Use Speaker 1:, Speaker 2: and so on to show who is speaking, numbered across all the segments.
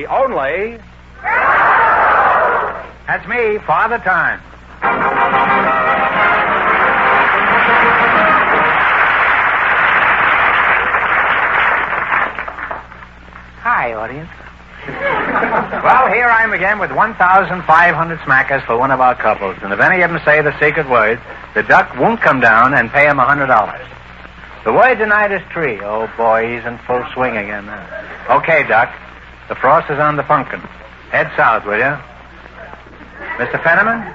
Speaker 1: the only...
Speaker 2: That's me, Father Time. Hi, audience. Well, here I am again with 1,500 smackers for one of our couples. And if any of them say the secret word, the duck won't come down and pay him $100. The word tonight is tree. Oh, boy, he's in full swing again now. Okay, Duck. The frost is on the pumpkin. Head south, will you? Mr. Fenneman,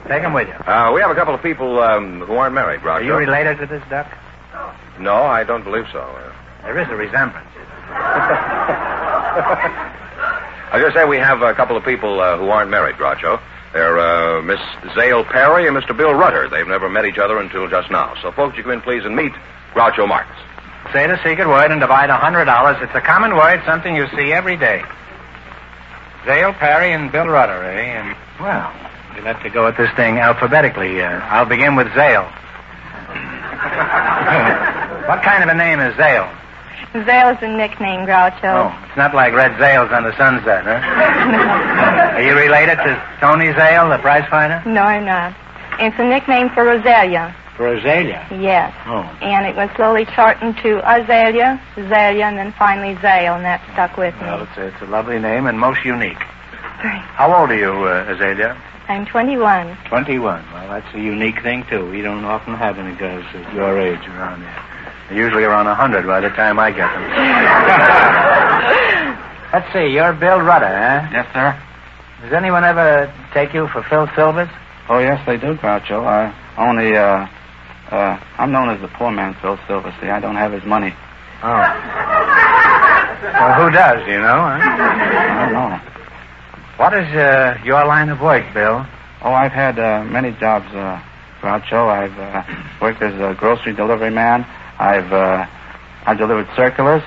Speaker 2: take him with you.
Speaker 1: We have a couple of people who aren't married, Groucho.
Speaker 2: Are you related to this duck?
Speaker 1: No, I don't believe so.
Speaker 2: There is a resemblance.
Speaker 1: I was going to say we have a couple of people who aren't married, Groucho. They're Miss Zale Perry and Mr. Bill Rudder. They've never met each other until just now. So, folks, you come in, please, and meet Groucho Marx.
Speaker 2: Say the secret word and divide $100. It's a common word, something you see every day. Zale Perry and Bill Rudder, eh? And, well, we'll have to go at this thing alphabetically. I'll begin with Zale. What kind of a name is Zale?
Speaker 3: Zale's a nickname, Groucho.
Speaker 2: Oh, it's not like red Zales on the sunset, huh? Are you related to Tony Zale, the prize fighter?
Speaker 3: No, I'm not. It's a nickname for Rosalia.
Speaker 2: For Azalea?
Speaker 3: Yes.
Speaker 2: Oh.
Speaker 3: And it was slowly shortened to Azalea, Zalia, and then finally Zale, and that stuck with me.
Speaker 2: Well, it's a lovely name and most unique. How old are you, Azalea?
Speaker 3: I'm 21.
Speaker 2: 21. Well, that's a unique thing, too. We don't often have any girls at your age around here. They're usually around 100 by the time I get them. Let's see, you're Bill Rudder, eh?
Speaker 4: Yes, sir.
Speaker 2: Does anyone ever take you for Phil Silvers?
Speaker 4: Oh, yes, they do, Groucho. I'm known as the poor man, Phil Silver. See, I don't have his money.
Speaker 2: Oh. Well, who does, you know? Huh?
Speaker 4: I don't know.
Speaker 2: What is your line of work, Bill?
Speaker 4: Oh, I've had many jobs, Groucho. I've worked as a grocery delivery man. I've delivered circulars.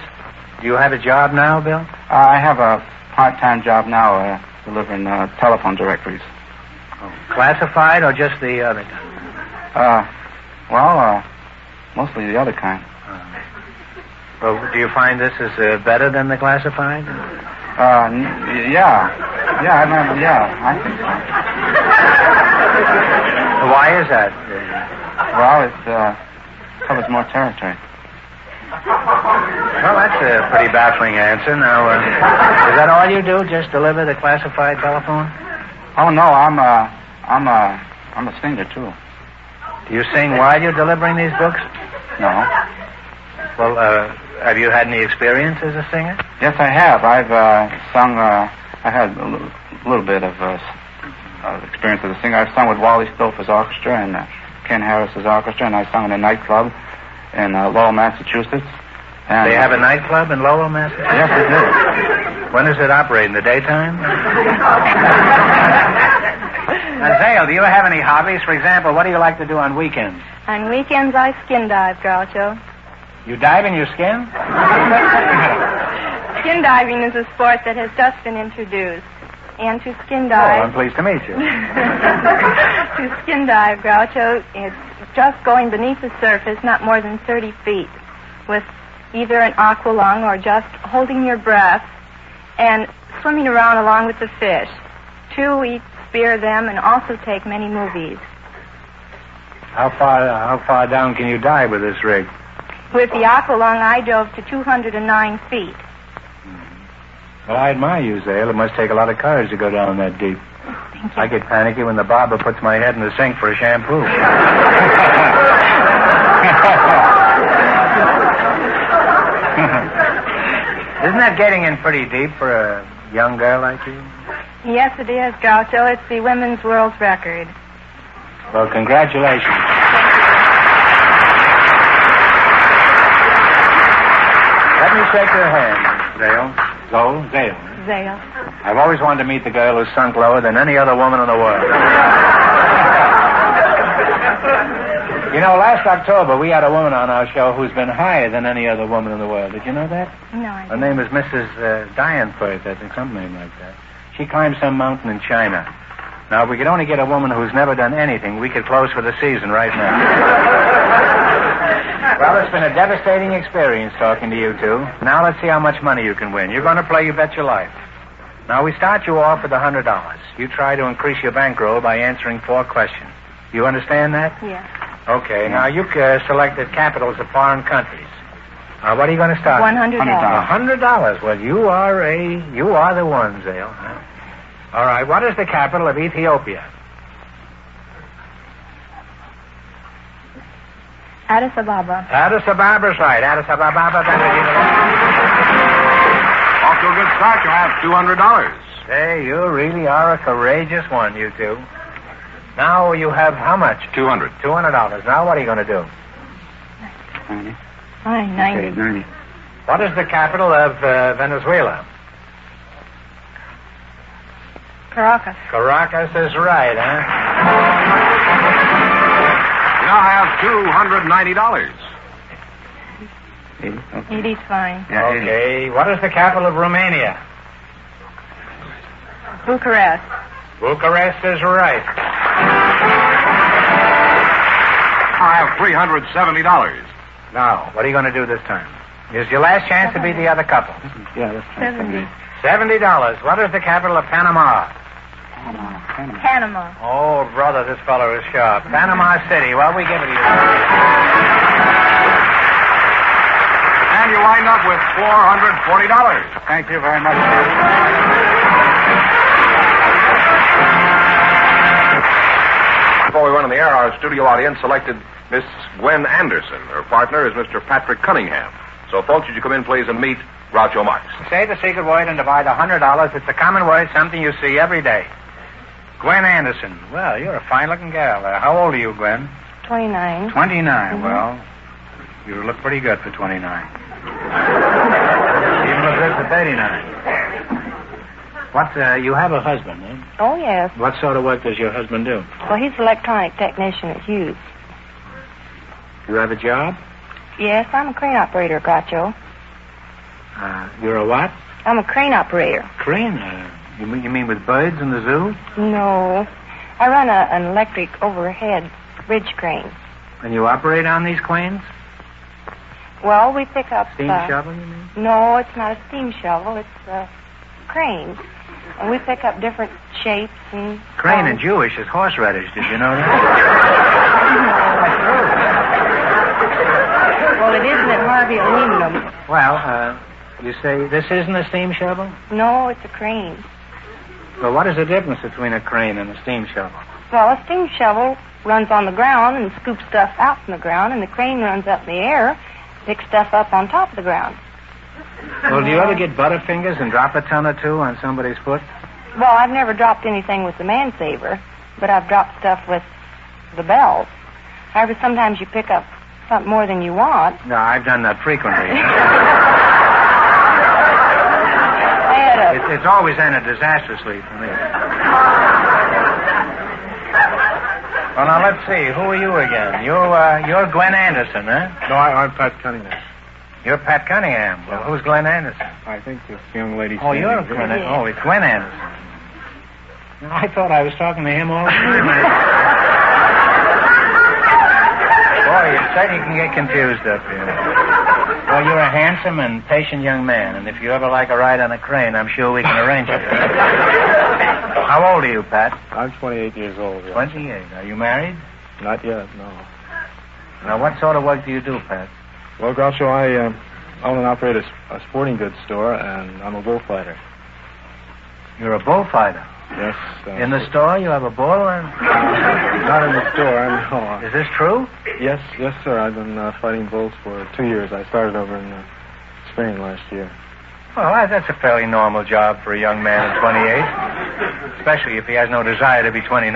Speaker 2: Do you have a job now, Bill?
Speaker 4: I have a part-time job now, delivering telephone directories.
Speaker 2: Oh, classified or just the other kind?
Speaker 4: Mostly the other kind.
Speaker 2: Well, do you find this is better than the classified?
Speaker 4: Yeah. I think so.
Speaker 2: Why is that?
Speaker 4: Well, it covers more territory.
Speaker 2: Well, that's a pretty baffling answer. Now, is that all you do? Just deliver the classified telephone?
Speaker 4: Oh no, I'm a singer too.
Speaker 2: Do you sing while you're delivering these books?
Speaker 4: No.
Speaker 2: Well, have you had any experience as a singer?
Speaker 4: Yes, I have. I've sung. I had a little bit of experience as a singer. I've sung with Wally Stouffer's orchestra and Ken Harris's orchestra, and I sung in a nightclub in Lowell, Massachusetts. And
Speaker 2: they have a nightclub in Lowell, Massachusetts?
Speaker 4: Yes, they do.
Speaker 2: When does it operate? In the daytime? Now, Zale, do you have any hobbies? For example, what do you like to do on weekends?
Speaker 3: On weekends, I skin dive, Groucho.
Speaker 2: You dive in your skin?
Speaker 3: Skin diving is a sport that has just been introduced. And to skin
Speaker 2: Oh,
Speaker 3: dive...
Speaker 2: I'm pleased to meet you.
Speaker 3: To skin dive, Groucho, it's just going beneath the surface, not more than 30 feet, with either an aqualung or just holding your breath and swimming around along with the fish. Two, we spear them and also take many movies.
Speaker 2: How far down can you dive with this rig?
Speaker 3: With the aqualung, I dove to 209 feet.
Speaker 2: Well, I admire you, Zale. It must take a lot of courage to go down that deep.
Speaker 3: Thank you.
Speaker 2: I get panicky when the barber puts my head in the sink for a shampoo. Isn't that getting in pretty deep for a young girl like you?
Speaker 3: Yes, it is, Groucho. It's the women's world record.
Speaker 2: Well, congratulations. Let me shake your hand, Zale. Zale.
Speaker 3: Zale.
Speaker 2: I've always wanted to meet the girl who's sunk lower than any other woman in the world. You know, last October, we had a woman on our show who's been higher than any other woman in the world. Did you know that?
Speaker 3: No, I
Speaker 2: Her name is Mrs. Dianfirth, I think, some name like that. She climbed some mountain in China. Now, if we could only get a woman who's never done anything, we could close for the season right now. Well, it's been a devastating experience talking to you two. Now let's see how much money you can win. You're going to play You Bet Your Life. Now, we start you off with $100. You try to increase your bankroll by answering 4 questions. You understand that?
Speaker 3: Yes.
Speaker 2: Okay. Now, you selected capitals of foreign countries. What are you going to start?
Speaker 3: $100.
Speaker 2: $100. Well, you are the one, Zale. Huh? All right. What is the capital of Ethiopia?
Speaker 3: Addis Ababa.
Speaker 2: Addis Ababa's right. Addis Ababa.
Speaker 1: Off to a good start. You have $200.
Speaker 2: Hey, you really are a courageous one, you two. Now you have how much?
Speaker 1: $200.
Speaker 2: $200. Now what are you going to do?
Speaker 4: 90.
Speaker 3: Fine, 90.
Speaker 4: Okay, 90.
Speaker 2: What is the capital of Venezuela?
Speaker 3: Caracas.
Speaker 2: Caracas is right, huh?
Speaker 1: You now have $290.
Speaker 4: 80. Okay.
Speaker 3: 80's fine.
Speaker 4: Yeah, 80.
Speaker 2: Okay. What is the capital of Romania?
Speaker 3: Bucharest.
Speaker 2: Bucharest is right.
Speaker 1: I have $370.
Speaker 2: Now, what are you going to do this time? Here's your last chance to beat the other couple.
Speaker 4: Yeah, that's fine.
Speaker 3: 70.
Speaker 2: $70. What is the capital of Panama?
Speaker 4: Panama.
Speaker 3: Panama.
Speaker 2: Oh, brother, this fellow is sharp. Panama City. Well, we give it to you.
Speaker 1: And you wind up with $440.
Speaker 4: Thank you very much.
Speaker 1: Before we went on the air, our studio audience selected Miss Gwen Anderson. Her partner is Mr. Patrick Cunningham. So, folks, would you come in, please, and meet Groucho Marx.
Speaker 2: Say the secret word and divide $100. It's a common word, something you see every day. Gwen Anderson. Well, you're a fine-looking gal. How old are you, Gwen?
Speaker 3: 29.
Speaker 2: 29.
Speaker 3: Mhm.
Speaker 2: Well, you look pretty good for 29. Even look good for 39. You have a husband, eh?
Speaker 3: Oh, yes.
Speaker 2: What sort of work does your husband do?
Speaker 3: Well, he's an electronic technician at Hughes.
Speaker 2: You have a job?
Speaker 3: Yes, I'm a crane operator, Groucho.
Speaker 2: You're a what?
Speaker 3: I'm a crane operator.
Speaker 2: Crane? You mean with birds in the zoo?
Speaker 3: No. I run an electric overhead bridge crane.
Speaker 2: And you operate on these cranes?
Speaker 3: Well, we pick up...
Speaker 2: Steam shovel, you mean?
Speaker 3: No, it's not a steam shovel. It's a crane. And we pick up different shapes and...
Speaker 2: Crane in Jewish is horseradish. Did you know that?
Speaker 3: Well, it isn't at Harvey Aluminum.
Speaker 2: Well, you say this isn't a steam shovel?
Speaker 3: No, it's a crane.
Speaker 2: Well, what is the difference between a crane and a steam shovel?
Speaker 3: Well, a steam shovel runs on the ground and scoops stuff out from the ground, and the crane runs up in the air, picks stuff up on top of the ground.
Speaker 2: Well, do you ever get butterfingers and drop a ton or two on somebody's foot?
Speaker 3: Well, I've never dropped anything with the mansaver, but I've dropped stuff with the bells. However, sometimes you pick up something more than you want.
Speaker 2: No, I've done that frequently. It's always ended disastrously for me. Well, now, let's see. Who are you again? You're Gwen Anderson, huh?
Speaker 5: No, I'm Pat Cunningham.
Speaker 2: You're Pat Cunningham. Well, who's Glenn Anderson?
Speaker 5: I think this young lady...
Speaker 2: Oh, you're Glenn Anderson. Oh, it's Gwen Anderson. I thought I was talking to him all the time. Boy, you certainly can get confused up here. Well, you're a handsome and patient young man, and if you ever like a ride on a crane, I'm sure we can arrange it. How old are you, Pat?
Speaker 5: I'm 28 years old. Yes.
Speaker 2: 28. Are you married?
Speaker 5: Not yet, no.
Speaker 2: Now, what sort of work do you do, Pat?
Speaker 5: Well, Groucho, I own and operate a sporting goods store, and I'm a bullfighter.
Speaker 2: You're a bullfighter?
Speaker 5: Yes.
Speaker 2: In the store, you have a bull? Or...
Speaker 5: Not in the store, no.
Speaker 2: Is this true?
Speaker 5: Yes, sir. I've been fighting bulls for 2 years. I started over in Spain last year.
Speaker 2: Well, that's a fairly normal job for a young man at 28, especially if he has no desire to be 29.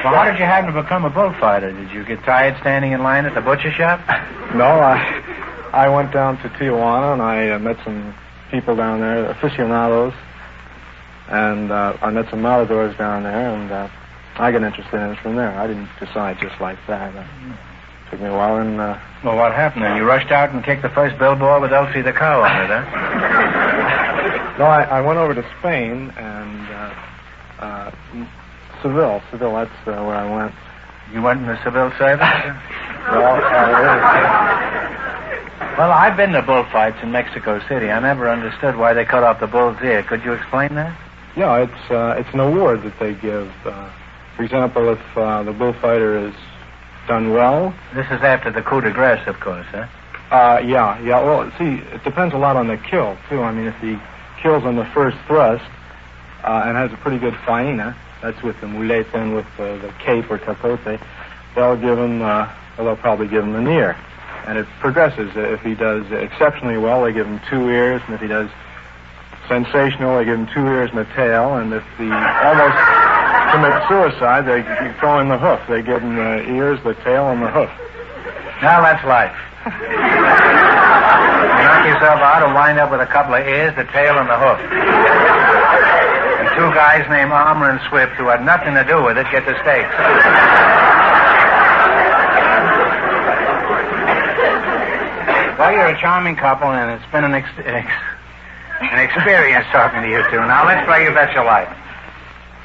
Speaker 2: Well, how did you happen to become a bullfighter? Did you get tired standing in line at the butcher shop?
Speaker 5: No, I went down to Tijuana, and I met some people down there, aficionados, and I met some matadors down there, and I got interested in it from there. I didn't decide just like that. It took me a while, and...
Speaker 2: Well, what happened then? You rushed out and kicked the first billboard with Elsie the cow on it, huh?
Speaker 5: No, I went over to Spain, and Seville, that's where I went.
Speaker 2: You went in the civil service?
Speaker 5: Well,
Speaker 2: Well, I've been to bullfights in Mexico City. I never understood why they cut off the bull's ear. Could you explain that?
Speaker 5: Yeah, it's an award that they give. For example, if the bullfighter is done well.
Speaker 2: This is after the coup de grace, of course, huh?
Speaker 5: Yeah. Well, see, it depends a lot on the kill, too. I mean, if he kills on the first thrust and has a pretty good faena, that's with the muleta and with the cape or capote, they'll probably give him an ear. And it progresses. If he does exceptionally well, they give him 2 ears, and if he does sensational, they give him 2 ears and a tail, and if he almost commits suicide, they throw in the hoof. They give him the ears, the tail, and the hoof.
Speaker 2: Now that's life. You knock yourself out and wind up with a couple of ears, the tail, and the hoof. And 2 guys named Armour and Swift, who had nothing to do with it, get the stakes. Well, you're a charming couple, and it's been an experience talking to you two. Now, let's play You Bet Your Life.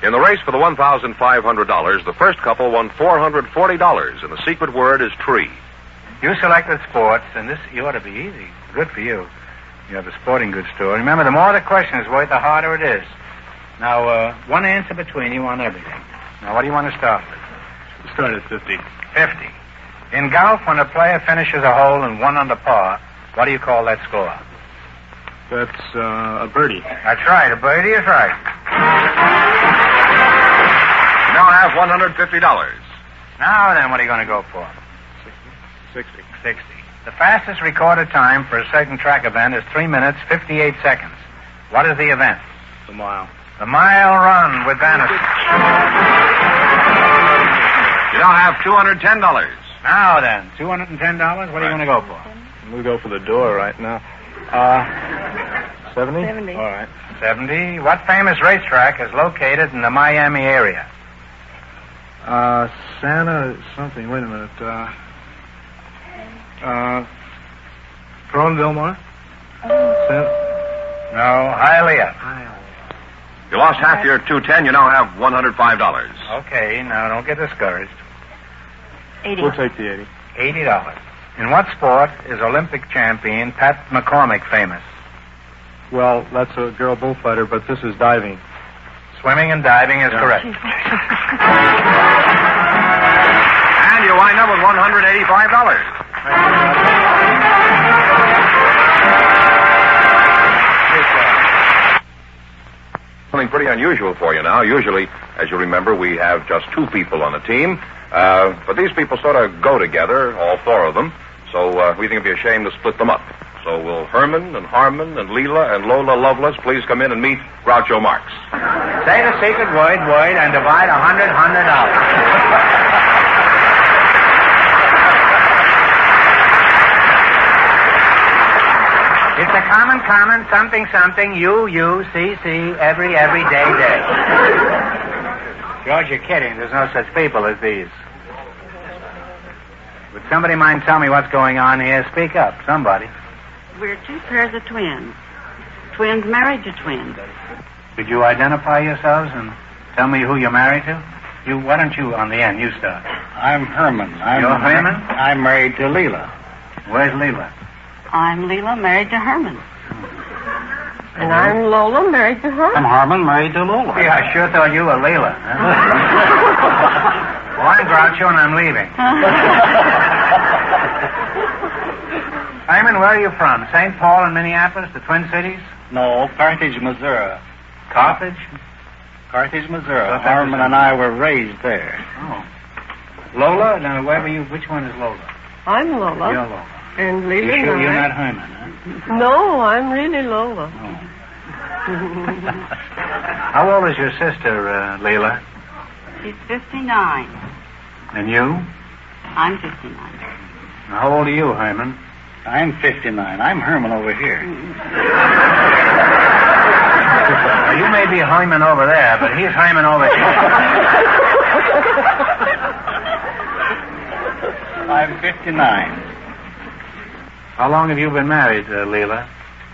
Speaker 1: In the race for the $1,500, the first couple won $440, and the secret word is tree.
Speaker 2: You selected sports, and this you ought to be easy. Good for you. You have a sporting goods store. Remember, the more the question is worth, the harder it is. Now, one answer between you on everything. Now, what do you want to start with?
Speaker 5: Start at 50.
Speaker 2: 50. In golf, when a player finishes a hole in 1 under par, what do you call that score?
Speaker 5: That's a birdie.
Speaker 2: That's right. A birdie is right.
Speaker 1: You now have $150.
Speaker 2: Now then, what are you going to go for?
Speaker 5: 60.
Speaker 2: 60. The fastest recorded time for a certain track event is 3 minutes, 58 seconds. What is the event?
Speaker 5: The mile.
Speaker 2: The mile run with Vanity.
Speaker 1: You now have $210.
Speaker 2: Now then, $210, what are you going to go for?
Speaker 5: We'll go for the door right now. 70?
Speaker 3: 70.
Speaker 5: All right.
Speaker 2: 70. What famous racetrack is located in the Miami area?
Speaker 5: Santa something. Wait a minute. Vilmar?
Speaker 2: No, Hialeah.
Speaker 1: You lost half your $210. You now have $105.
Speaker 2: Okay, now don't get discouraged.
Speaker 3: 80.
Speaker 5: We'll take the 80.
Speaker 2: $80. In what sport is Olympic champion Pat McCormick famous?
Speaker 5: Well, that's a girl bullfighter, but this is diving.
Speaker 2: Swimming and diving is correct.
Speaker 1: And you wind up with $185. Something pretty unusual for you now. Usually, as you remember, we have just 2 people on a team. But these people sort of go together, all 4 of them. So we think it'd be a shame to split them up. So will Herman and Harmon and Leela and Lola Lovelace please come in and meet Groucho Marx?
Speaker 2: Say the secret word, and divide $100. It's a common, something, you, C, every day. George, you're kidding. There's no such people as these. Would somebody mind tell me what's going on here? Speak up, somebody.
Speaker 6: We're 2 pairs of twins. Twins married to twins.
Speaker 2: Could you identify yourselves and tell me who you're married to? Why don't you, on the end, you start.
Speaker 7: I'm Herman.
Speaker 2: You're Herman?
Speaker 7: I'm married to Leela.
Speaker 2: Where's Leela?
Speaker 6: I'm Leela, married to Herman.
Speaker 3: And I'm Lola, married to her.
Speaker 7: I'm Harmon, married to Lola.
Speaker 2: Yeah, I sure thought you were Leela. Well, I'm Groucho, and I'm leaving. Hyman, where are you from? St. Paul and Minneapolis, the Twin Cities?
Speaker 7: No, Carthage, Missouri.
Speaker 2: Carthage?
Speaker 7: Carthage, Missouri.
Speaker 2: What's that
Speaker 7: Harmon
Speaker 2: to say?
Speaker 7: and I were raised there.
Speaker 2: Oh. Lola? Now, where were you? Which one is Lola?
Speaker 3: I'm Lola.
Speaker 2: You're Lola.
Speaker 3: And
Speaker 2: You
Speaker 3: Leela.
Speaker 2: sure
Speaker 3: and
Speaker 2: you're
Speaker 3: I-
Speaker 2: not Herman, huh?
Speaker 3: No, I'm really Lola.
Speaker 2: How old is your sister, Leela?
Speaker 6: She's 59.
Speaker 2: And you?
Speaker 6: I'm 59.
Speaker 2: Now, how old are you, Herman?
Speaker 7: I'm 59. I'm Herman over here.
Speaker 2: Now, you may be Herman over there, but he's Herman over here.
Speaker 7: I'm 59.
Speaker 2: How long have you been married, Leela?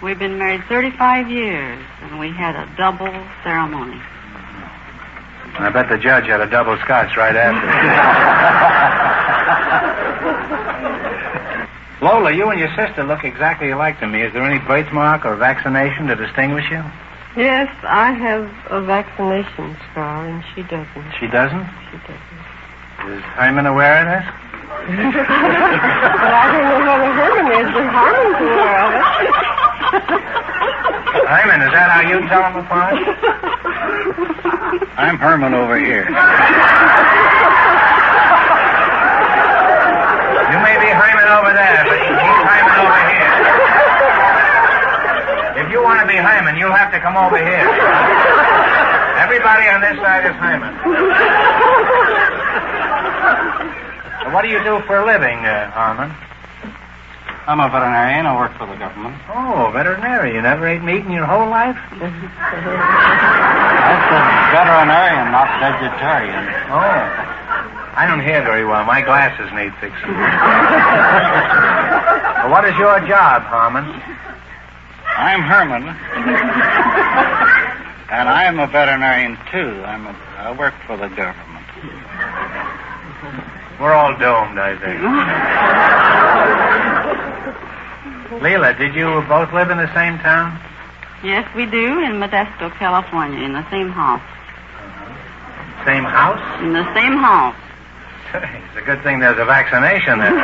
Speaker 6: We've been married 35 years, and we had a double ceremony.
Speaker 2: I bet the judge had a double scotch right after. Lola, you and your sister look exactly alike to me. Is there any birthmark or vaccination to distinguish you?
Speaker 8: Yes, I have a vaccination scar, and she doesn't.
Speaker 2: She doesn't?
Speaker 8: She doesn't.
Speaker 2: Is Hyman aware of this?
Speaker 8: Well, I don't know whether Herman is, but Harmon's aware of it.
Speaker 2: Hyman, is that how you tell them apart?
Speaker 7: I'm Herman over here.
Speaker 2: You may be Hyman over there, but he's Hyman over here. If you want to be Hyman, you'll have to come over here. Everybody on this side is Hyman. What do you do for a living, Harmon?
Speaker 7: I'm a veterinarian. I work for the government.
Speaker 2: Oh, veterinarian. You never ate meat in your whole life?
Speaker 7: That's a veterinarian, not vegetarian.
Speaker 2: Oh. I don't hear very well. My glasses need fixing. Well, what is your job, Harmon?
Speaker 7: I'm Herman. And I am a veterinarian, too. I work for the government.
Speaker 2: We're all domed, I think. Leela, did you both live in the same town?
Speaker 6: Yes, we do, in Modesto, California, in the same house.
Speaker 2: Same house?
Speaker 6: In the same house.
Speaker 2: It's a good thing there's a vaccination there.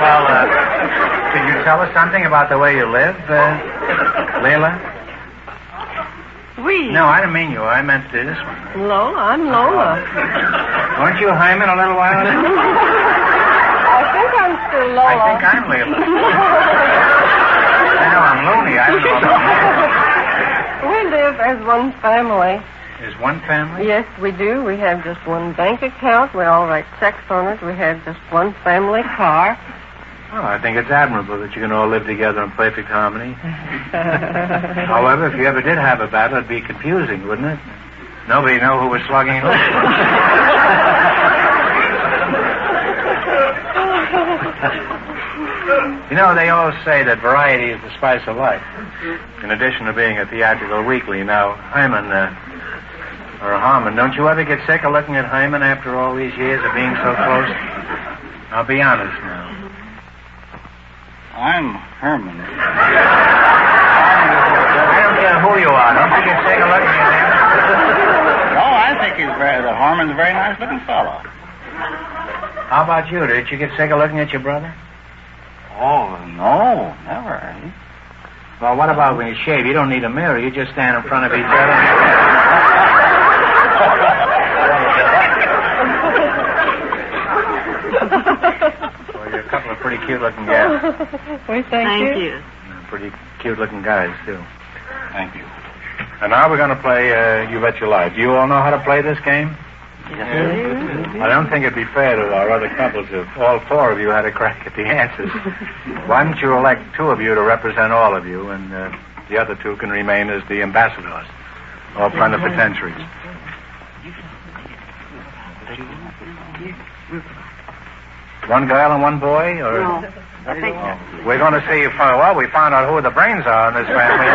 Speaker 2: Well, could you tell us something about the way you live, Leila?
Speaker 8: We.
Speaker 2: No, I didn't mean you. I meant this one.
Speaker 8: Lola, I'm Lola.
Speaker 2: Weren't you Hyman a little while ago?
Speaker 8: I think I'm still Lola.
Speaker 2: I think I'm Leila. I know I'm loony. I don't know about
Speaker 8: We live as one family.
Speaker 2: you. Is one family?
Speaker 8: Yes, we do. We have just one bank account. We all write checks on it. We have just one family car.
Speaker 2: Oh, I think it's admirable that you can all live together in perfect harmony. However, if you ever did have a battle, it'd be confusing, wouldn't it? Nobody know who was slugging who. You know, they always say that variety is the spice of life. In addition to being a theatrical weekly. Now, Hyman, or Harmon, don't you ever get sick of looking at Hyman after all these years of being so close? I'll be honest now.
Speaker 7: I'm Herman.
Speaker 2: I don't care who you are. Don't you get sick of looking at him?
Speaker 7: No, I think the Harmon's a very nice looking fellow.
Speaker 2: How about you? Did you get sick of looking at your brother?
Speaker 7: Oh, no, never.
Speaker 2: Well, what about when you shave? You don't need a mirror. You just stand in front of each other. Well, you're a couple of pretty cute-looking gals.
Speaker 8: We thank you.
Speaker 2: Pretty cute-looking guys, too.
Speaker 7: Thank you.
Speaker 2: And now we're going to play You Bet Your Life. Do you all know how to play this game?
Speaker 8: Yes.
Speaker 2: I don't think it'd be fair to our other couples if all four of you had a crack at the answers. Why don't you elect two of you to represent all of you, and the other two can remain as the ambassadors or plenipotentiaries. One girl and one boy, or?
Speaker 6: No. I think
Speaker 2: We're going to see. Well, we found out who the brains are in this family.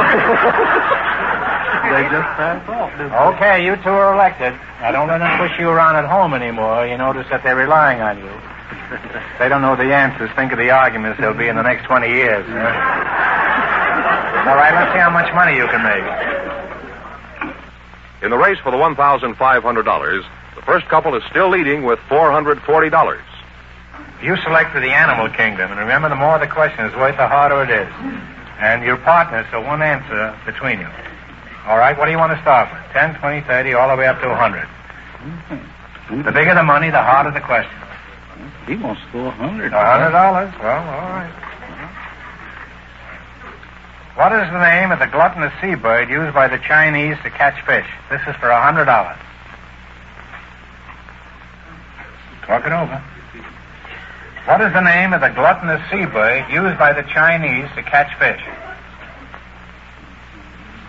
Speaker 7: They just passed off.
Speaker 2: Okay, you two are elected. Now, don't let them push you around at home anymore. You notice that they're relying on you. They don't know the answers. Think of the arguments there'll be in the next 20 years. All right, let's see how much money you can make.
Speaker 1: In the race for the $1,500, the first couple is still leading with $440.
Speaker 2: You selected the animal kingdom, and remember, the more the question is worth, the harder it is. And your partners, so one answer between you. All right, what do you want to start with? 10, 20, 30, all the way up to 100. The bigger the money, the harder the question.
Speaker 7: He wants to go $100.
Speaker 2: $100? Well, all right. What is the name of the gluttonous seabird used by the Chinese to catch fish? This is for $100. Talk it over. What is the name of the gluttonous seabird used by the Chinese to catch fish?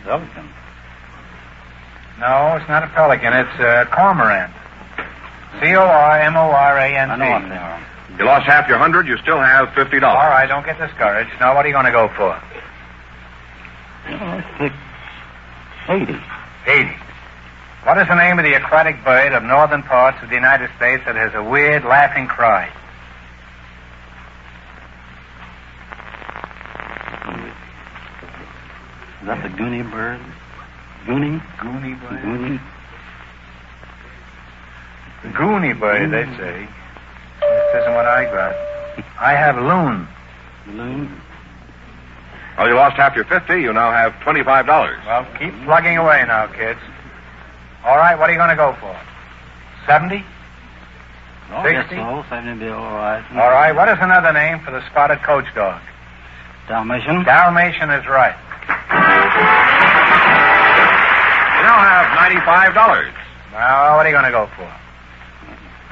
Speaker 7: Pelican.
Speaker 2: No, it's not a pelican. It's a cormorant. C-O-R-M-O-R-A-N-T.
Speaker 7: I know what they are.
Speaker 1: You lost half your $100. You still have $50.
Speaker 2: All right, don't get discouraged. Now, what are you going to go for?
Speaker 7: Let's pick 80.
Speaker 2: 80. What is the name of the aquatic bird of northern parts of the United States that has a weird laughing cry?
Speaker 7: Is that the Goonie bird? Goonie?
Speaker 2: Goonie bird?
Speaker 7: Goonie?
Speaker 2: Goonie bird, they say. This isn't what I got. I have loon.
Speaker 7: Loon?
Speaker 1: Well, you lost half your 50. You now have $25.
Speaker 2: Well, keep plugging away now, kids. All right, what are you going to go for? 70?
Speaker 7: Oh,
Speaker 2: 60?
Speaker 7: yes, so. 70 will be all right.
Speaker 2: All right, what is another name for the spotted coach dog?
Speaker 7: Dalmatian?
Speaker 2: Dalmatian is right.
Speaker 1: You now have $95.
Speaker 2: Now, what are you going to go for?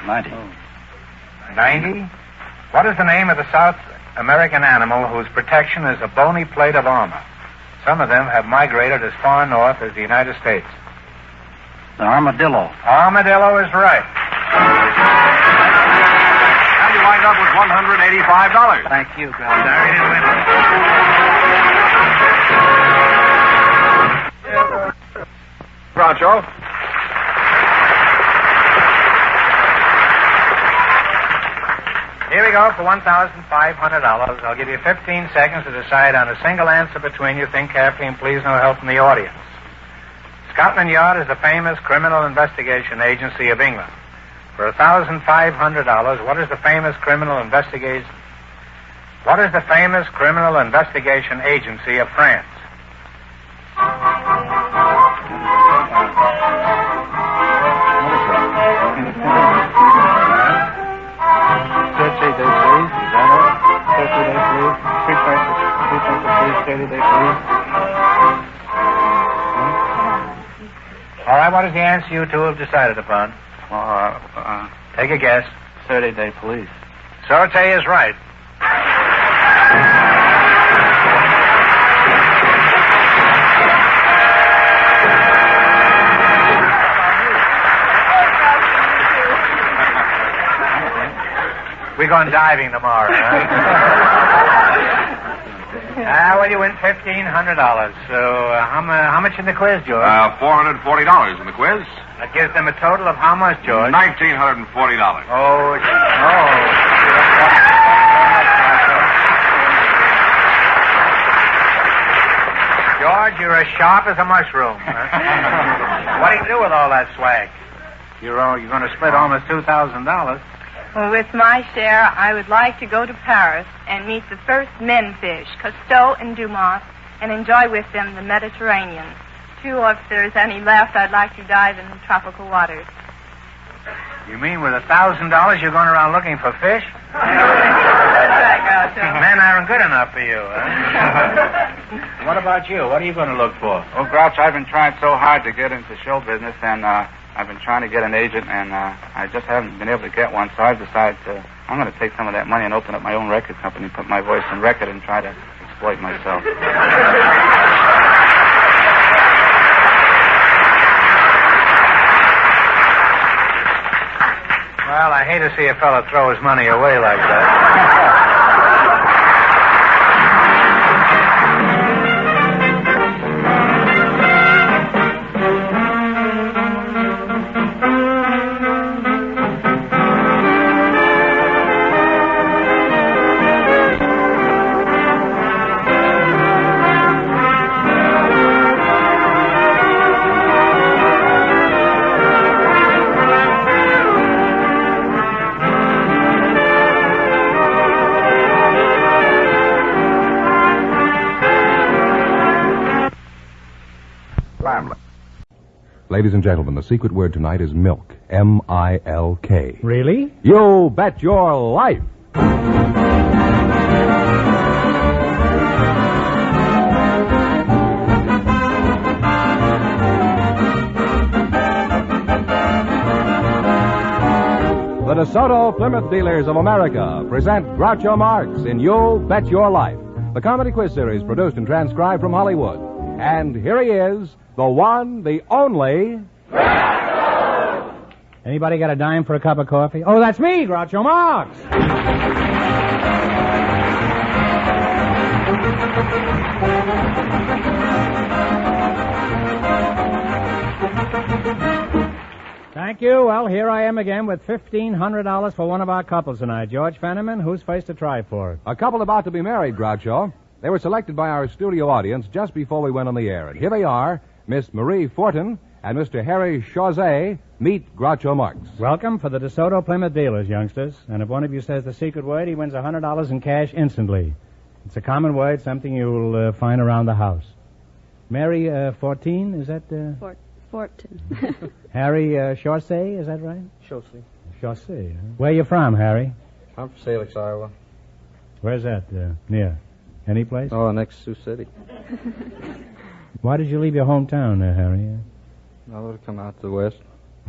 Speaker 7: 90.
Speaker 2: 90? What is the name of the South American animal whose protection is a bony plate of armor? Some of them have migrated as far north as the United States.
Speaker 7: The armadillo.
Speaker 2: Armadillo is right.
Speaker 1: And you wind up with $185.
Speaker 7: Thank you,
Speaker 2: Sorry you didn't win it.
Speaker 1: Groucho.
Speaker 2: Here we go for $1,500. I'll give you 15 seconds to decide on a single answer between you. Think carefully and please no help from the audience. Scotland Yard is the famous criminal investigation agency of England. For $1,500, what is the famous criminal investigation agency of France? All right, what is the answer you two have decided upon? Take a guess.
Speaker 4: 30-day police.
Speaker 2: Sorte is right. We're going diving tomorrow, huh? Well, you win $1,500. So, how much in the quiz, George?
Speaker 1: $440 in the quiz.
Speaker 2: That gives them a total of how much, George?
Speaker 1: $1,940.
Speaker 2: Oh. George, you're as sharp as a mushroom. Huh? What do you do with all that swag? You're going to split almost $2,000.
Speaker 3: Well, with my share, I would like to go to Paris and meet the first men fish, Cousteau and Dumas, and enjoy with them the Mediterranean. Too, if there's any left, I'd like to dive in the tropical waters.
Speaker 2: You mean with $1,000 you're going around looking for fish? Men aren't good enough for you, huh? What about you? What are you going to look for?
Speaker 4: Well, Grouch, I've been trying so hard to get into show business, and I've been trying to get an agent, and I just haven't been able to get one, so I've decided I'm going to take some of that money and open up my own record company, put my voice on record, and try to exploit myself.
Speaker 2: Well, I hate to see a fellow throw his money away like that.
Speaker 9: Ladies and gentlemen, the secret word tonight is milk. M-I-L-K.
Speaker 10: Really?
Speaker 9: You bet your life. The DeSoto Plymouth Dealers of America present Groucho Marx in You Bet Your Life, the comedy quiz series produced and transcribed from Hollywood. And here he is, the one, the only...
Speaker 10: Groucho! Anybody got a dime for a cup of coffee? Oh, that's me, Groucho Marx! Thank you. Well, here I am again with $1,500 for one of our couples tonight. George Fenneman, who's first to try for it?
Speaker 9: A couple about to be married, Groucho. They were selected by our studio audience just before we went on the air. And here they are, Miss Marie Fortin and Mr. Harry Chauzet. Meet Groucho Marx.
Speaker 10: Welcome for the DeSoto Plymouth dealers, youngsters. And if one of you says the secret word, he wins $100 in cash instantly. It's a common word, something you'll find around the house. Mary Fortin, is that...
Speaker 11: Fortin.
Speaker 10: Harry Chauzet, is that right?
Speaker 5: Chaussee.
Speaker 10: Chauzet. Huh? Where you from, Harry?
Speaker 5: I'm from Salix, Iowa.
Speaker 10: Where's that? Near? Any place?
Speaker 5: Oh, next Sioux City.
Speaker 10: Why did you leave your hometown, Harry?
Speaker 5: I would have come out to the west.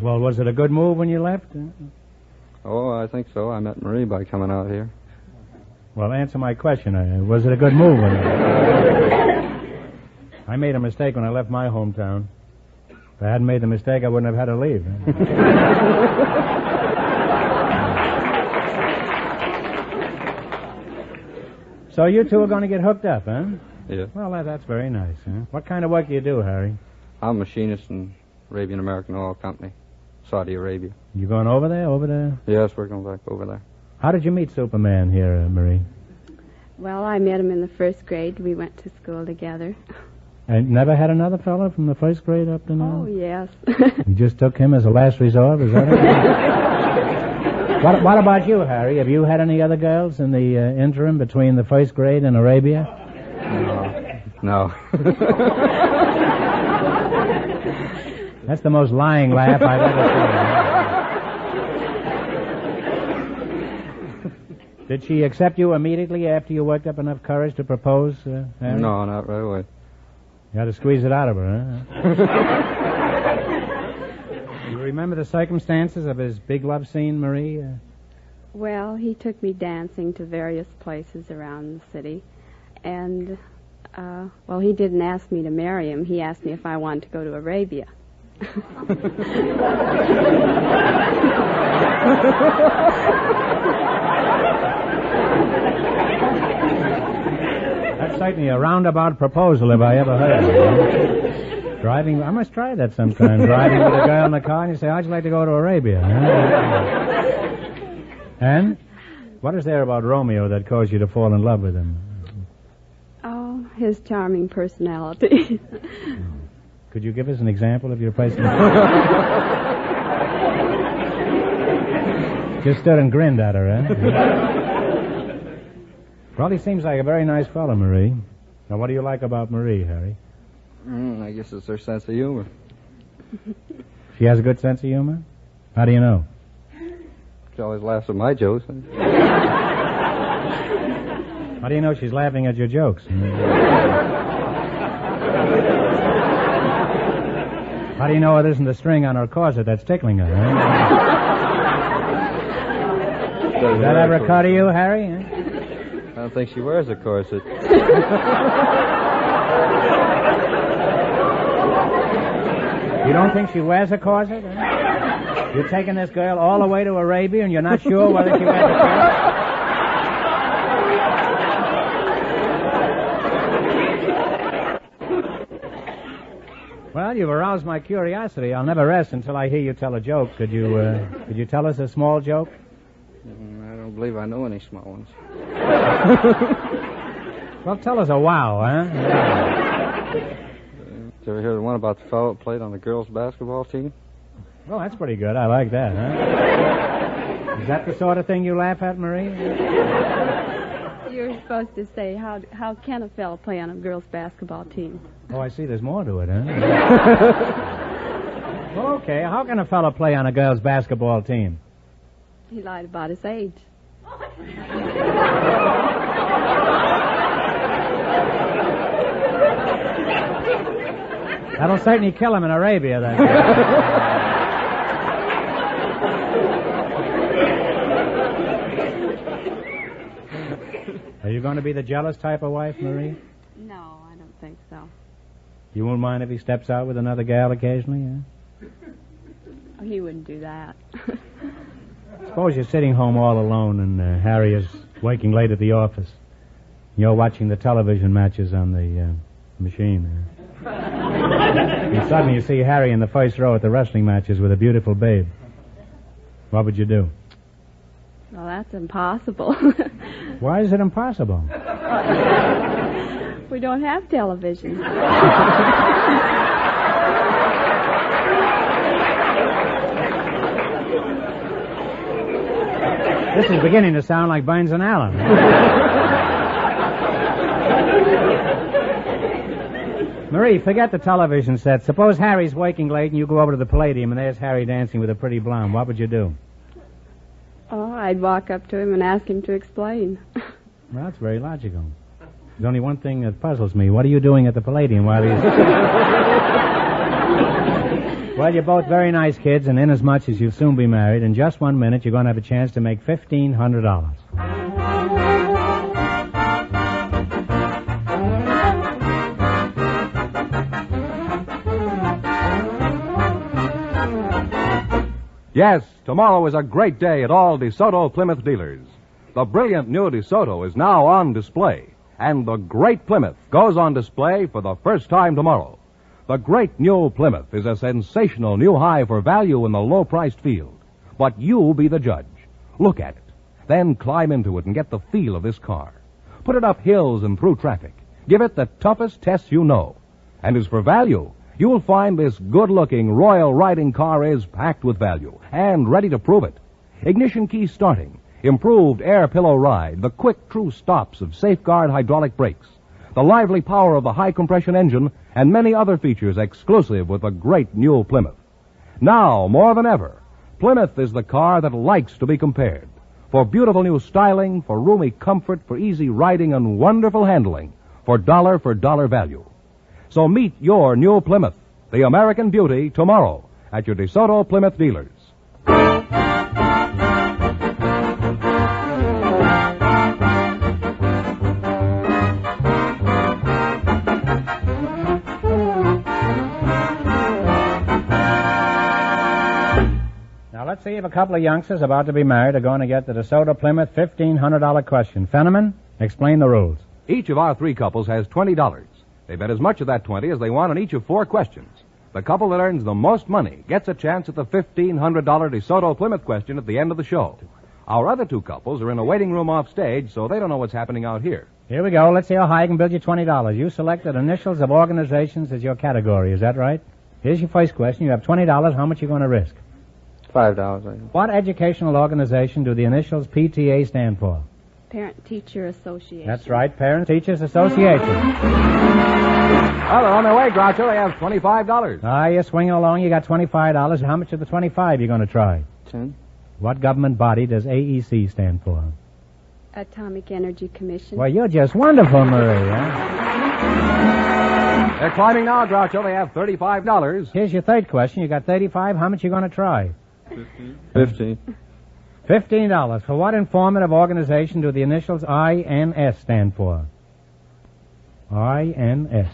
Speaker 10: Well, was it a good move when you left?
Speaker 5: Oh, I think so. I met Marie by coming out here.
Speaker 10: Well, answer my question. Was it a good move when you left? I made a mistake when I left my hometown. If I hadn't made the mistake, I wouldn't have had to leave. So you two are going to get hooked up, huh?
Speaker 5: Yeah.
Speaker 10: Well, that's very nice, huh? What kind of work do you do, Harry?
Speaker 5: I'm a machinist in Arabian American Oil Company, Saudi Arabia.
Speaker 10: You going over there?
Speaker 5: Yes, we're going back over there.
Speaker 10: How did you meet Superman here, Marie?
Speaker 11: Well, I met him in the first grade. We went to school together.
Speaker 10: And never had another fellow from the first grade up to now?
Speaker 11: Oh, yes.
Speaker 10: You just took him as a last resort, is that it? What about you, Harry? Have you had any other girls in the interim between the first grade and Arabia?
Speaker 5: No.
Speaker 10: That's the most lying laugh I've ever seen. Did she accept you immediately after you worked up enough courage to propose, Harry?
Speaker 5: No, not right away.
Speaker 10: You had to squeeze it out of her, huh? You remember the circumstances of his big love scene, Marie?
Speaker 11: Well, he took me dancing to various places around the city. And, he didn't ask me to marry him. He asked me if I wanted to go to Arabia.
Speaker 10: That's certainly a roundabout proposal if I ever heard it. Driving, I must try that sometime. Driving with a girl in the car and you say, how'd you like to go to Arabia? And what is there about Romeo that caused you to fall in love with him?
Speaker 11: Oh, his charming personality.
Speaker 10: Could you give us an example of your personality? Just stood and grinned at her, eh? Well, he seems like a very nice fellow, Marie. Now, what do you like about Marie, Harry?
Speaker 5: I guess it's her sense of humor.
Speaker 10: She has a good sense of humor? How do you know?
Speaker 5: She always laughs at my jokes.
Speaker 10: How do you know she's laughing at your jokes? How do you know it isn't the string on her corset that's tickling her? Eh? Does that ever occur to you, Harry? Eh?
Speaker 5: I don't think she wears a corset.
Speaker 10: You don't think she wears a corset? Eh? You're taking this girl all the way to Arabia and you're not sure whether she wears a corset? Well, you've aroused my curiosity. I'll never rest until I hear you tell a joke. Could you tell us a small joke?
Speaker 5: I don't believe I know any small ones.
Speaker 10: Well, tell us a wow, huh?
Speaker 5: Did you ever hear the one about the fellow that played on the girls' basketball team?
Speaker 10: Well, that's pretty good. I like that, huh? Is that the sort of thing you laugh at, Marie?
Speaker 11: You're supposed to say, how can a fellow play on a girls' basketball team?
Speaker 10: Oh, I see. There's more to it, huh? Well, okay. How can a fellow play on a girls' basketball team?
Speaker 11: He lied about his age.
Speaker 10: That'll certainly kill him in Arabia, then. Are you going to be the jealous type of wife, Marie?
Speaker 11: No, I don't think so.
Speaker 10: You won't mind if he steps out with another gal occasionally, eh?
Speaker 11: Oh, he wouldn't do that.
Speaker 10: Suppose you're sitting home all alone and Harry is working late at the office. You're watching the television matches on the machine. And suddenly you see Harry in the first row at the wrestling matches with a beautiful babe. What would you do?
Speaker 11: Well, that's impossible.
Speaker 10: Why is it impossible?
Speaker 11: We don't have television.
Speaker 10: This is beginning to sound like Burns and Allen. Marie, forget the television set. Suppose Harry's waking late and you go over to the Palladium and there's Harry dancing with a pretty blonde. What would you do?
Speaker 11: Oh, I'd walk up to him and ask him to explain.
Speaker 10: Well, that's very logical. There's only one thing that puzzles me. What are you doing at the Palladium while he's... Well, you're both very nice kids, and inasmuch as you'll soon be married, in just 1 minute you're going to have a chance to make $1,500.
Speaker 9: Yes, tomorrow is a great day at all DeSoto Plymouth dealers. The brilliant new DeSoto is now on display, and the great Plymouth goes on display for the first time tomorrow. The great new Plymouth is a sensational new high for value in the low-priced field. But you be the judge. Look at it. Then climb into it and get the feel of this car. Put it up hills and through traffic. Give it the toughest test you know. And as for value, you'll find this good-looking royal riding car is packed with value and ready to prove it. Ignition key starting, improved air pillow ride, the quick true stops of Safeguard hydraulic brakes, the lively power of the high-compression engine, and many other features exclusive with the great new Plymouth. Now, more than ever, Plymouth is the car that likes to be compared. For beautiful new styling, for roomy comfort, for easy riding and wonderful handling, for dollar value. So meet your new Plymouth, the American beauty, tomorrow at your DeSoto Plymouth dealers.
Speaker 10: Let's see if a couple of youngsters about to be married are going to get the DeSoto Plymouth $1,500 question. Fenneman, explain the rules.
Speaker 9: Each of our three couples has $20. They bet as much of that 20 as they want on each of 4 questions. The couple that earns the most money gets a chance at the $1,500 DeSoto Plymouth question at the end of the show. Our other 2 couples are in a waiting room off stage, so they don't know what's happening out here.
Speaker 10: Here we go. Let's see how high I can build you $20. You selected initials of organizations as your category. Is that right? Here's your first question. You have $20. How much are you going to risk?
Speaker 5: $5.
Speaker 10: What educational organization do the initials PTA stand for?
Speaker 11: Parent-Teacher Association.
Speaker 10: That's right, Parent-Teachers Association. Well, they're on their way, Groucho. They have $25. You're swinging along. You got $25. How much of the 25 you going to try?
Speaker 5: 10.
Speaker 10: What government body does AEC stand for?
Speaker 11: Atomic Energy Commission.
Speaker 10: Well, you're just wonderful, Marie, huh? They're climbing now, Groucho. They have $35. Here's your third question. You got $35. How much you going to try?
Speaker 5: 15.
Speaker 10: $15. For what informative organization do the initials INS stand for? INS.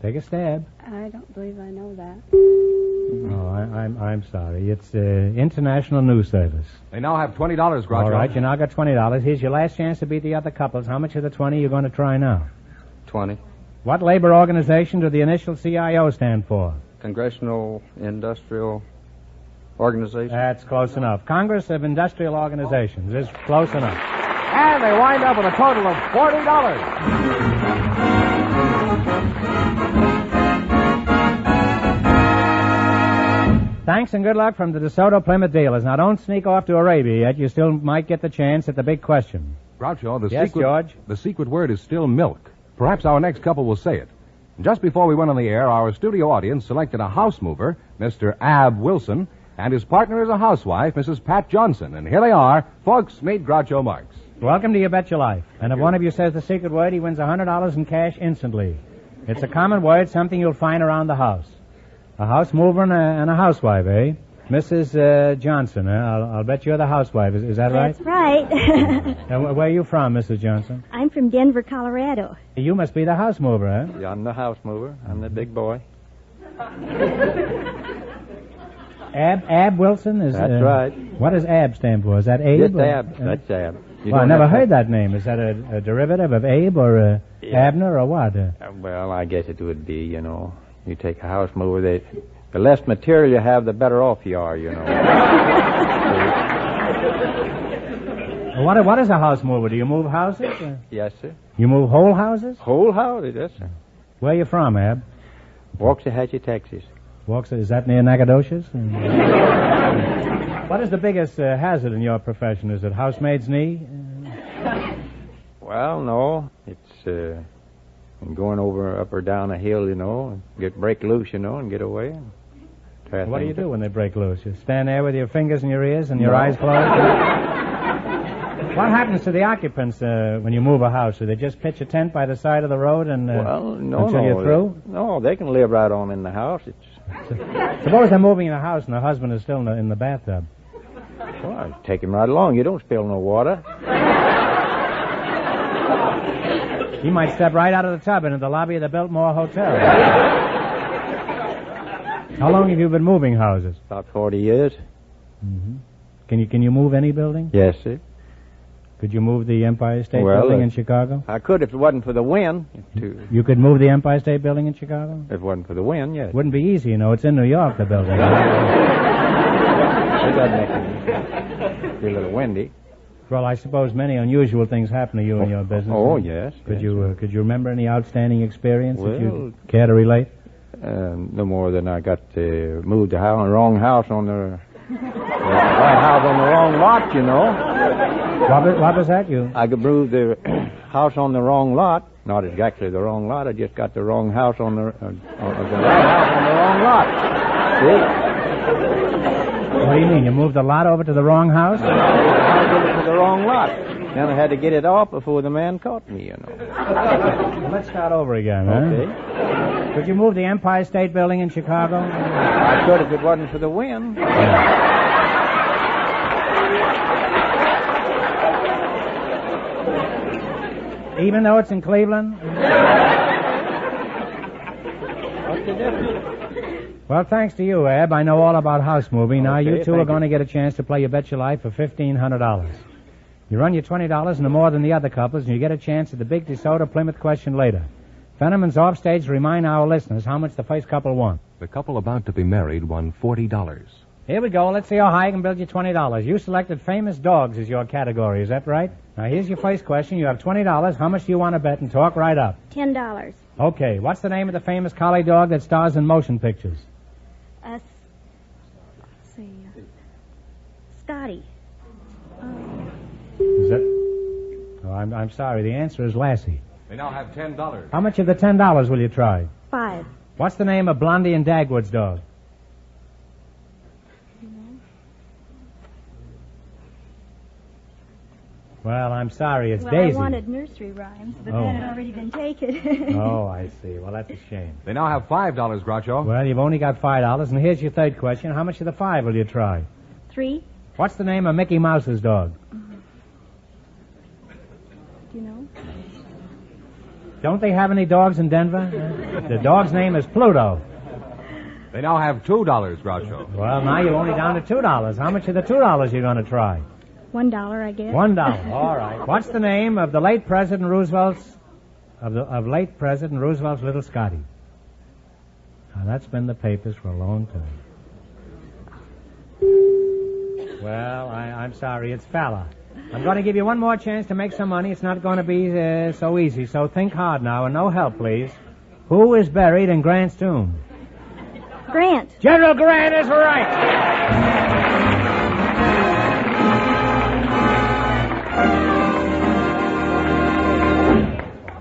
Speaker 10: Take a stab.
Speaker 11: I don't believe I know that.
Speaker 10: Oh, I'm sorry. It's International News Service.
Speaker 9: They now have $20, Groucho.
Speaker 10: All right, you now got $20. Here's your last chance to beat the other couples. How much of the 20 are you going to try now?
Speaker 5: 20.
Speaker 10: What labor organization do the initial CIO stand for?
Speaker 5: Congressional Industrial Organization.
Speaker 10: That's close enough. Congress of Industrial Organizations is close enough. And they wind up with a total of $40. Thanks and good luck from the DeSoto Plymouth dealers. Now, don't sneak off to Arabia yet. You still might get the chance at the big question.
Speaker 9: Groucho,
Speaker 10: George?
Speaker 9: The secret word is still milk. Perhaps our next couple will say it. Just before we went on the air, our studio audience selected a house mover, Mr. Ab Wilson, and his partner is a housewife, Mrs. Pat Johnson. And here they are. Folks, meet Groucho Marx.
Speaker 10: Welcome to You Bet Your Life. And if one of you says the secret word, he wins $100 in cash instantly. It's a common word, something you'll find around the house. A house mover and a housewife, eh? Mrs. Johnson, I'll bet you're the housewife. Is that right?
Speaker 12: That's right.
Speaker 10: And where are you from, Mrs. Johnson?
Speaker 12: I'm from Denver, Colorado.
Speaker 10: You must be the house mover, eh?
Speaker 5: Yeah, I'm the house mover. I'm the big boy.
Speaker 10: Ab Wilson is.
Speaker 5: That's right.
Speaker 10: What does Ab stand for? Is that Abe?
Speaker 5: Just Ab. That's Ab.
Speaker 10: Well, I never heard that name. Is that a derivative of Abe or Abner or what?
Speaker 13: Well, I guess it would be, you know. You take a house mover, the less material you have, the better off you are, you know.
Speaker 10: What is a house mover? Do you move houses?
Speaker 13: Yes, sir.
Speaker 10: You move whole houses?
Speaker 13: Whole houses, yes, sir.
Speaker 10: Where are you from, Ab?
Speaker 13: Waxahachie, Texas.
Speaker 10: Is that near Nacogdoches? What is the biggest hazard in your profession? Is it housemaid's knee?
Speaker 13: Well, no. It's going up or down a hill, you know, and break loose, you know, and get away.
Speaker 10: What do you do when they break loose? You stand there with your fingers in your ears and your eyes closed? What happens to the occupants when you move a house? Do they just pitch a tent by the side of the road and until you're through?
Speaker 13: No, they can live right on in the house.
Speaker 10: Suppose they're moving in a house and the husband is still in the bathtub.
Speaker 13: Well, take him right along. You don't spill no water.
Speaker 10: He might step right out of the tub into the lobby of the Biltmore Hotel. How long have you been moving houses?
Speaker 13: About 40 years.
Speaker 10: Mm-hmm. Can you move any building?
Speaker 13: Yes, sir.
Speaker 10: Could you move the Empire State Building in Chicago?
Speaker 13: I could if it wasn't for the wind.
Speaker 10: You could move the Empire State Building in Chicago?
Speaker 13: If it wasn't for the wind, yes.
Speaker 10: Wouldn't be easy, you know. It's in New York, the building.
Speaker 13: It doesn't make it be a little windy.
Speaker 10: Well, I suppose many unusual things happen to you in your business.
Speaker 13: Oh, yes.
Speaker 10: Could you remember any outstanding experience that you care to relate?
Speaker 13: No more than I got to move the wrong house on the right house on the wrong lot, you know.
Speaker 10: What was that, you?
Speaker 13: I could move the house on the wrong lot. Not exactly the wrong lot. I just got the wrong house on the right house on the wrong lot. See?
Speaker 10: What do you mean? You moved the lot over to the wrong house?
Speaker 13: To the wrong lot. Then I had to get it off before the man caught me, you know.
Speaker 10: Well, let's start over again, huh?
Speaker 13: Okay.
Speaker 10: Could you move the Empire State Building in Chicago?
Speaker 13: I could if it wasn't for the wind.
Speaker 10: Even though it's in Cleveland?
Speaker 13: What's the difference?
Speaker 10: Well, thanks to you, Ab, I know all about house moving. Now, you two are going to get a chance to play You Bet Your Life for $1,500. You run your $20 no more than the other couples, and you get a chance at the big DeSoto Plymouth question later. Fenneman's offstage to remind our listeners how much the first couple won.
Speaker 9: The couple about to be married won $40.
Speaker 10: Here we go. Let's see how high I can build you $20. You selected famous dogs as your category. Is that right? Now, here's your first question. You have $20. How much do you want to bet? And talk right up.
Speaker 12: $10.
Speaker 10: Okay. What's the name of the famous collie dog that stars in motion pictures?
Speaker 12: Let's see. Scotty.
Speaker 10: Is that? Oh, I'm sorry. The answer is Lassie.
Speaker 9: They now have $10.
Speaker 10: How much of the $10 will you try?
Speaker 12: 5.
Speaker 10: What's the name of Blondie and Dagwood's dog? Well, I'm sorry, it's Daisy.
Speaker 12: I wanted nursery rhymes, but that had already been taken.
Speaker 10: Oh, I see. Well, that's a shame.
Speaker 9: They now have $5, Groucho.
Speaker 10: Well, you've only got $5, and here's your third question. How much of the 5 will you try?
Speaker 12: 3.
Speaker 10: What's the name of Mickey Mouse's dog?
Speaker 12: Do you know?
Speaker 10: Don't they have any dogs in Denver? The dog's name is Pluto.
Speaker 9: They now have $2, Groucho.
Speaker 10: Well, now you're only down to $2. How much of the $2 you going to try?
Speaker 12: $1, I guess.
Speaker 10: $1. All right. What's the name of the late President Roosevelt's late President Roosevelt's little Scotty? Now, that's been in the papers for a long time. Well, I'm sorry. It's Falla. I'm going to give you one more chance to make some money. It's not going to be so easy, so think hard now, and no help, please. Who is buried in Grant's tomb?
Speaker 12: Grant.
Speaker 10: General Grant is right.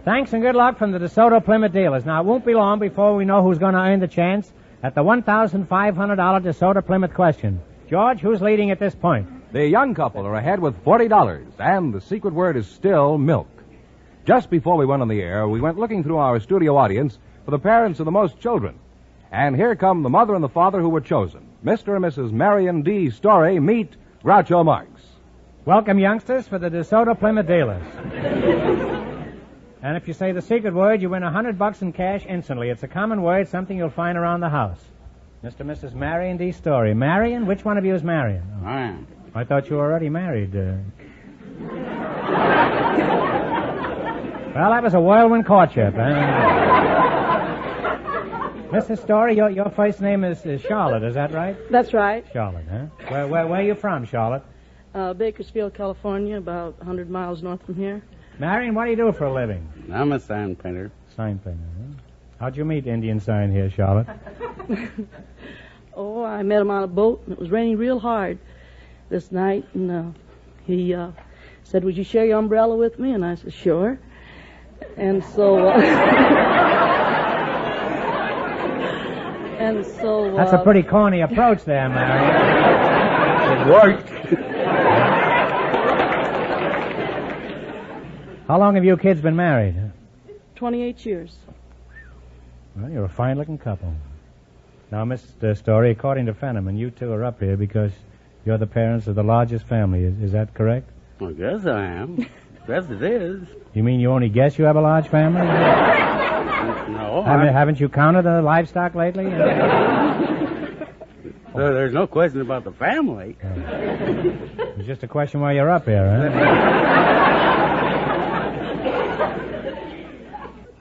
Speaker 10: Thanks and good luck from the DeSoto Plymouth dealers. Now, it won't be long before we know who's going to earn the chance at the $1,500 DeSoto Plymouth question. George, who's leading at this point?
Speaker 9: The young couple are ahead with $40, and the secret word is still milk. Just before we went on the air, we went looking through our studio audience for the parents of the most children. And here come the mother and the father who were chosen. Mr. and Mrs. Marion D. Story meet Groucho Marx.
Speaker 10: Welcome, youngsters, for the DeSoto Plymouth dealers. And if you say the secret word, you win $100 in cash instantly. It's a common word, something you'll find around the house. Mr. and Mrs. Marion D. Story. Marion? Which one of you is Marion?
Speaker 7: I am.
Speaker 10: I thought you were already married. Well, that was a whirlwind courtship, Mrs. Story, your first name is Charlotte, is that right?
Speaker 14: That's right.
Speaker 10: Charlotte, huh? Where are you from, Charlotte?
Speaker 14: Bakersfield, California, about 100 miles north from here.
Speaker 10: Marion, what do you do for a living?
Speaker 7: I'm a sign painter.
Speaker 10: Sign painter, huh? How'd you meet Indian Sign here, Charlotte?
Speaker 14: Oh, I met him on a boat, and it was raining real hard this night, and he said, would you share your umbrella with me? And I said, sure. And so... and so...
Speaker 10: That's a pretty corny approach there, Marion.
Speaker 7: It worked.
Speaker 10: How long have you kids been married?
Speaker 14: 28 years.
Speaker 10: Well, you're a fine-looking couple. Now, Mr. Story, according to Fenneman, you two are up here because you're the parents of the largest family. Is that correct?
Speaker 7: I guess I am. Yes, it is.
Speaker 10: You mean you only guess you have a large family?
Speaker 7: No.
Speaker 10: Haven't you counted the livestock lately?
Speaker 7: There's no question about the family.
Speaker 10: It's just a question why you're up here, huh?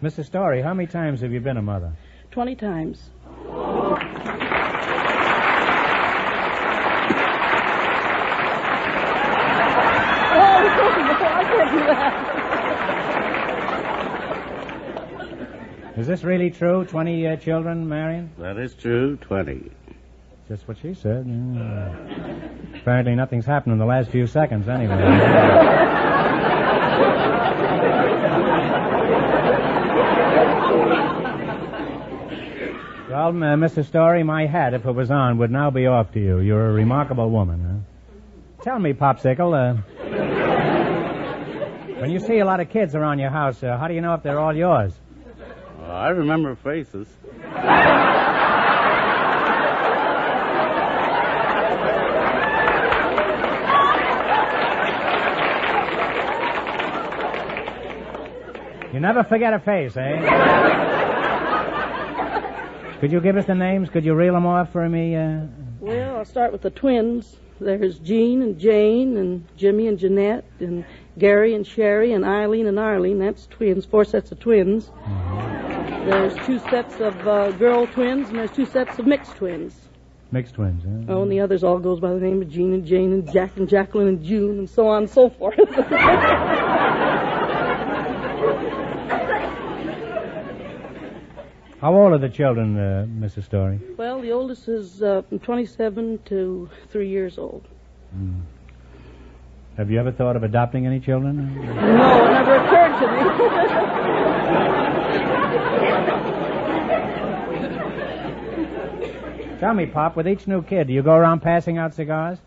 Speaker 10: Mr. Story, how many times have you been a mother?
Speaker 14: 20 times.
Speaker 10: Is this really true? 20 children, Marion?
Speaker 7: That is true, 20.
Speaker 10: Just what she said. Yeah. Apparently nothing's happened in the last few seconds, anyway. Well, Mr. Story, my hat, if it was on, would now be off to you. You're a remarkable woman, huh? Tell me, Popsicle, when you see a lot of kids around your house, how do you know if they're all yours?
Speaker 7: I remember faces.
Speaker 10: You never forget a face, eh? Could you give us the names? Could you reel them off for me?
Speaker 14: Well, I'll start with the twins. There's Jean and Jane and Jimmy and Jeanette and Gary and Sherry and Eileen and Arlene. That's twins, 4 sets of twins. Mm-hmm. There's 2 sets of girl twins, and there's 2 sets of mixed twins.
Speaker 10: Mixed twins, huh?
Speaker 14: Oh, and the others all goes by the name of Jean and Jane and Jack and Jacqueline and June and so on and so forth.
Speaker 10: How old are the children, Mrs. Story?
Speaker 14: Well, the oldest is from 27 to 3 years old.
Speaker 10: Mm. Have you ever thought of adopting any children?
Speaker 14: No, it never occurred
Speaker 10: to me. Tell me, Pop, with each new kid, do you go around passing out cigars?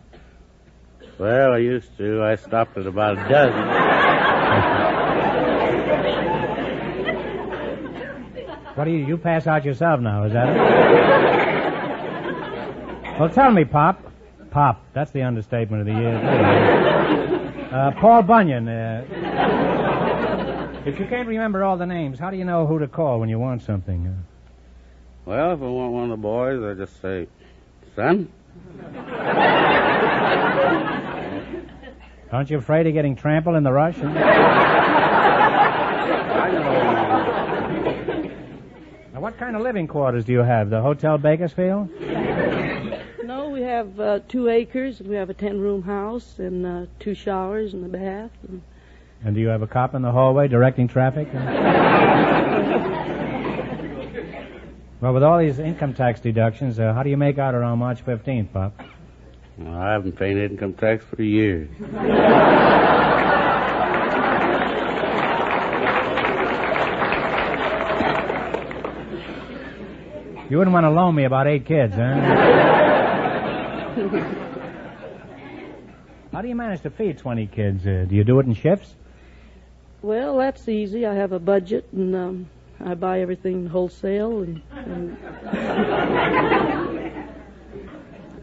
Speaker 7: Well, I used to. I stopped at about a dozen.
Speaker 10: What do you pass out yourself now, is that it? Well, tell me, Pop. Pop, that's the understatement of the year. Paul Bunyan, if you can't remember all the names, how do you know who to call when you want something?
Speaker 7: Well, if I want one of the boys, I just say, son.
Speaker 10: Aren't you afraid of getting trampled in the rush? Now, what kind of living quarters do you have? The Hotel Bakersfield?
Speaker 14: No, we have 2 acres, and we have a 10-room house, and 2 showers and a bath.
Speaker 10: And do you have a cop in the hallway directing traffic? Well, with all these income tax deductions, how do you make out around March 15th, Pop?
Speaker 7: Well, I haven't paid income tax for years.
Speaker 10: You wouldn't want to loan me about 8 kids, huh? How do you manage to feed 20 kids? Do you do it in shifts?
Speaker 14: Well, that's easy. I have a budget, and I buy everything wholesale, and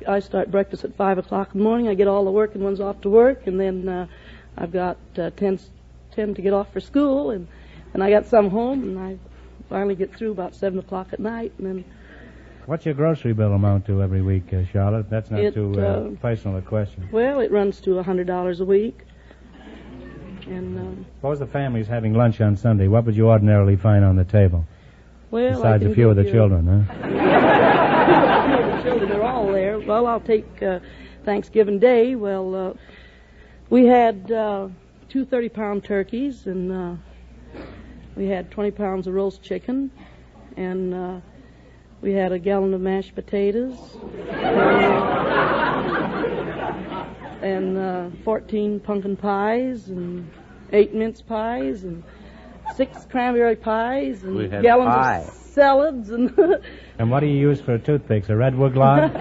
Speaker 14: I start breakfast at 5 o'clock in the morning. I get all the working ones off to work, and then I've got 10 to get off for school, and I got some home, and I finally get through about 7 o'clock at night, and then...
Speaker 10: What's your grocery bill amount to every week, Charlotte? That's not too personal a question.
Speaker 14: Well, it runs to $100 a week. And
Speaker 10: Suppose the family's having lunch on Sunday. What would you ordinarily find on the table?
Speaker 14: well,
Speaker 10: Besides a few of the children, huh?
Speaker 14: The children are all there. Well, I'll take Thanksgiving Day. Well, we had 2 30-pound turkeys, and we had 20 pounds of roast chicken, and we had a gallon of mashed potatoes, and 14 pumpkin pies, and 8 mince pies, and 6 cranberry pies, and
Speaker 7: We had
Speaker 14: gallons
Speaker 7: pie.
Speaker 14: of salads, and
Speaker 10: And what do you use for toothpicks? A redwood log?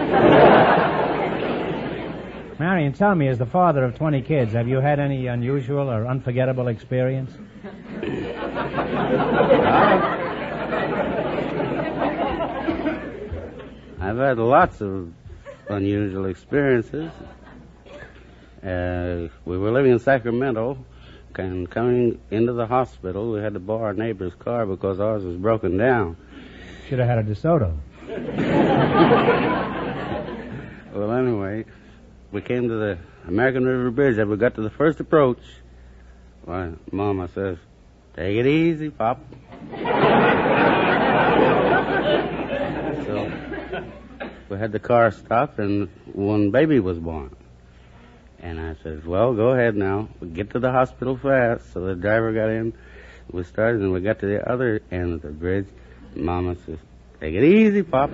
Speaker 10: Marion, tell me, as the father of 20 kids, have you had any unusual or unforgettable experience?
Speaker 7: I've had lots of unusual experiences. We were living in Sacramento, and coming into the hospital, we had to borrow our neighbor's car because ours was broken down.
Speaker 10: Should have had a DeSoto.
Speaker 7: Well, anyway, we came to the American River Bridge. As we got to the first approach, why, Mama says, "Take it easy, Pop." So we had the car stopped, and one baby was born. And I said, "Well, go ahead now. We get to the hospital fast." So the driver got in. We started, and we got to the other end of the bridge. Mama says, "Take it easy, Pop."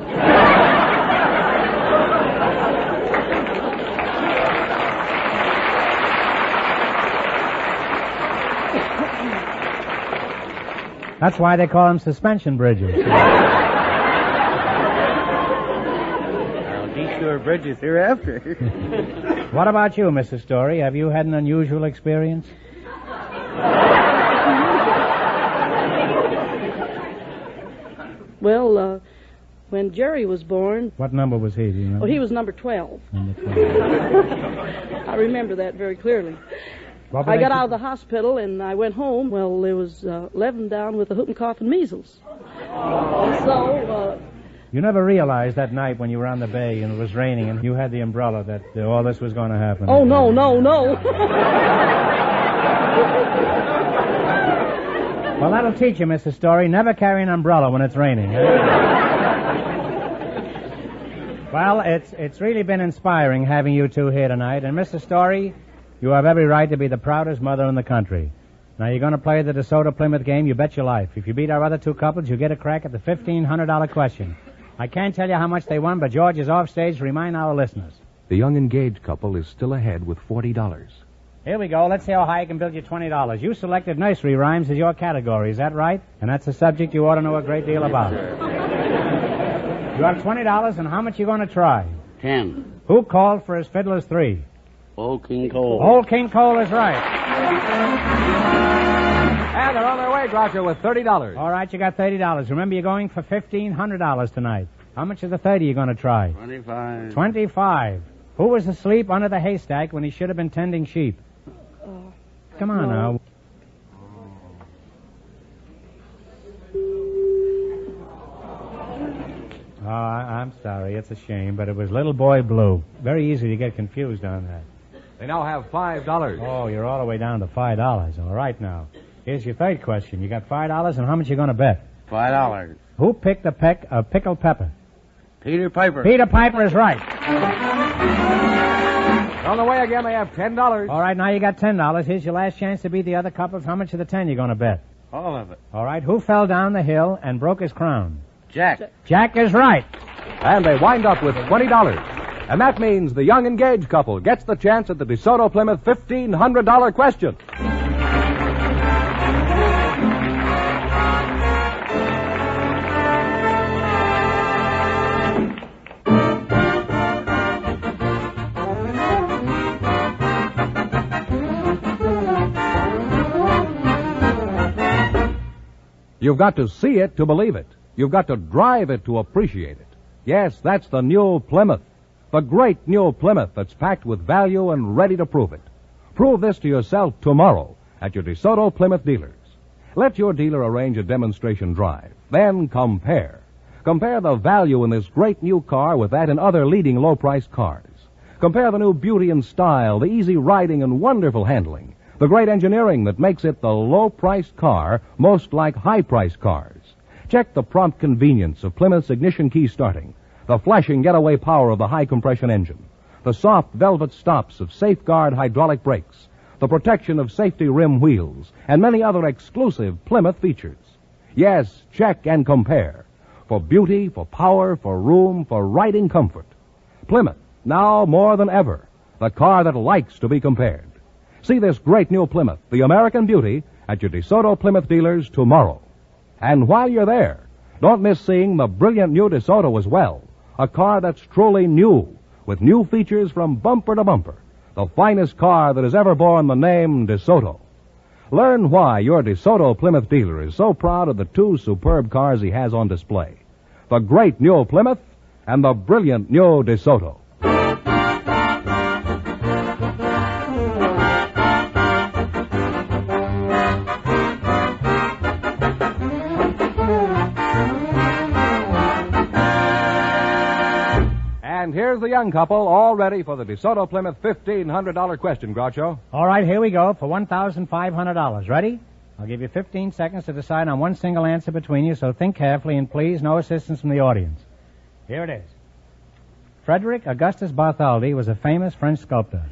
Speaker 10: That's why they call them suspension bridges.
Speaker 7: I'll detour bridges hereafter.
Speaker 10: What about you, Mrs. Story? Have you had an unusual experience?
Speaker 14: well, when Jerry was born,
Speaker 10: What number was he? Do you remember?
Speaker 14: well, he was number 12.
Speaker 10: Number 12.
Speaker 14: I remember that very clearly.
Speaker 10: What were
Speaker 14: I
Speaker 10: they
Speaker 14: got
Speaker 10: to-
Speaker 14: out of the hospital and I went home. Well, there was 11 down with the whooping cough and measles. So,
Speaker 10: You never realized that night when you were on the bay and it was raining and you had the umbrella that all this was going to happen.
Speaker 14: oh, no, no, no.
Speaker 10: Well, that'll teach you, Mrs. Story. Never carry an umbrella when it's raining. Well, it's really been inspiring having you two here tonight. And, Mrs. Story, you have every right to be the proudest mother in the country. Now, you're going to play the DeSoto Plymouth game, you bet your life. If you beat our other two couples, you get a crack at the $1,500 question. I can't tell you how much they won, but George is off stage to remind our listeners.
Speaker 9: The young engaged couple is still ahead with $40.
Speaker 10: Here we go. Let's see how high I can build you $20. You selected nursery rhymes as your category. Is that right? And that's a subject you ought to know a great deal about. You have $20, and how much you going to try?
Speaker 7: 10.
Speaker 10: Who called for his fiddler's 3?
Speaker 7: Old King Cole.
Speaker 10: Old King Cole is right.
Speaker 9: And they're on their way, Groucho, with $30.
Speaker 10: All right, you got $30. Remember, you're going for $1,500 tonight. How much of the 30 you going to try?
Speaker 7: 25.
Speaker 10: 25. Who was asleep under the haystack when he should have been tending sheep? Come on now. Oh, I'm sorry. It's a shame, but it was Little Boy Blue. Very easy to get confused on that.
Speaker 9: They now have $5.
Speaker 10: Oh, you're all the way down to $5. All right, now. Here's your third question. You got $5, and how much you going to bet?
Speaker 7: $5.
Speaker 10: Who picked a peck of pickled pepper?
Speaker 7: Peter Piper.
Speaker 10: Peter Piper is right.
Speaker 9: On the way again, they have $10.
Speaker 10: All right, now you got $10. Here's your last chance to beat the other couples. How much of the 10 you going to bet?
Speaker 7: All of it.
Speaker 10: All right, who fell down the hill and broke his crown?
Speaker 7: Jack.
Speaker 10: Jack is right.
Speaker 9: And they wind up with $20. And that means the young engaged couple gets the chance at the DeSoto Plymouth $1,500 question. You've got to see it to believe it. You've got to drive it to appreciate it. Yes, that's the new Plymouth. The great new Plymouth that's packed with value and ready to prove it. Prove this to yourself tomorrow at your DeSoto Plymouth dealers. Let your dealer arrange a demonstration drive. Then compare. Compare the value in this great new car with that in other leading low-priced cars. Compare the new beauty and style, the easy riding and wonderful handling, The great engineering that makes it the low-priced car most like high-priced cars. Check the prompt convenience of Plymouth's ignition key starting, the flashing getaway power of the high-compression engine, the soft velvet stops of Safeguard hydraulic brakes, the protection of safety rim wheels, and many other exclusive Plymouth features. Yes, check and compare. For beauty, for power, for room, for riding comfort. Plymouth, now more than ever, the car that likes to be compared. See this great new Plymouth, the American beauty, at your DeSoto Plymouth dealers tomorrow. And while you're there, don't miss seeing the brilliant new DeSoto as well, a car that's truly new, with new features from bumper to bumper, the finest car that has ever borne the name DeSoto. Learn why your DeSoto Plymouth dealer is so proud of the two superb cars he has on display, the great new Plymouth and the brilliant new DeSoto. And here's the young couple all ready for the DeSoto Plymouth $1,500 question, Groucho.
Speaker 10: All right, here we go for $1,500. Ready? I'll give you 15 seconds to decide on one single answer between you, so think carefully and please, no assistance from the audience. Here it is. Frederick Augustus Bartholdi was a famous French sculptor.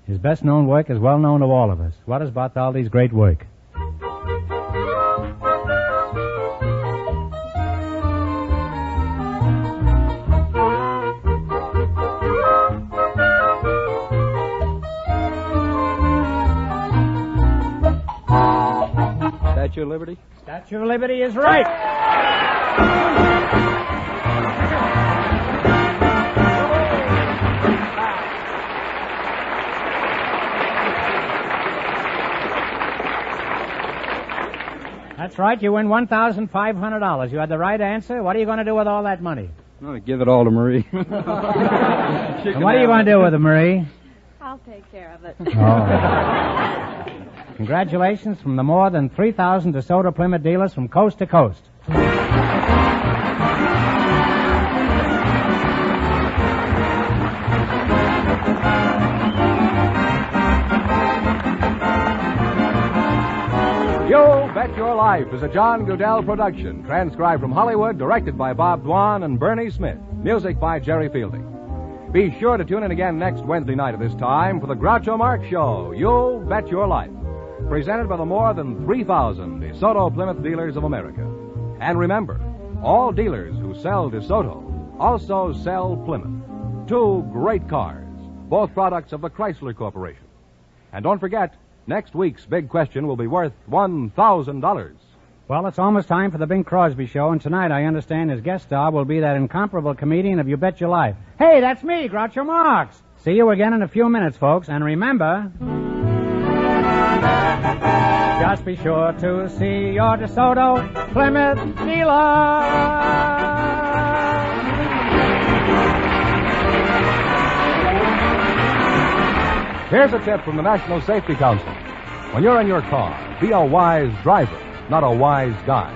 Speaker 10: His best-known work is well known to all of us. What is Bartholdi's great work?
Speaker 13: Statue of Liberty?
Speaker 10: Statue of Liberty is right. That's right. You win $1,500. You had the right answer. What are you going to do with all that money?
Speaker 13: I'll give it all to Marie.
Speaker 10: And what are you going to do with it, Marie?
Speaker 11: I'll take care of it.
Speaker 10: Oh. Congratulations from the more than 3,000 DeSoto Plymouth dealers from coast to coast.
Speaker 9: You Bet Your Life is a John Goodell production, transcribed from Hollywood, directed by Bob Dwan and Bernie Smith, music by Jerry Fielding. Be sure to tune in again next Wednesday night at this time for the Groucho Marx Show, You Bet Your Life, presented by the more than 3,000 DeSoto Plymouth dealers of America. And remember, all dealers who sell DeSoto also sell Plymouth. Two great cars, both products of the Chrysler Corporation. And don't forget, next week's big question will be worth $1,000.
Speaker 10: Well, it's almost time for the Bing Crosby Show, and tonight I understand his guest star will be that incomparable comedian of You Bet Your Life. Hey, that's me, Groucho Marx. See you again in a few minutes, folks, and remember, just be sure to see your DeSoto Plymouth dealer.
Speaker 9: Here's a tip from the National Safety Council. When you're in your car, be a wise driver, not a wise guy.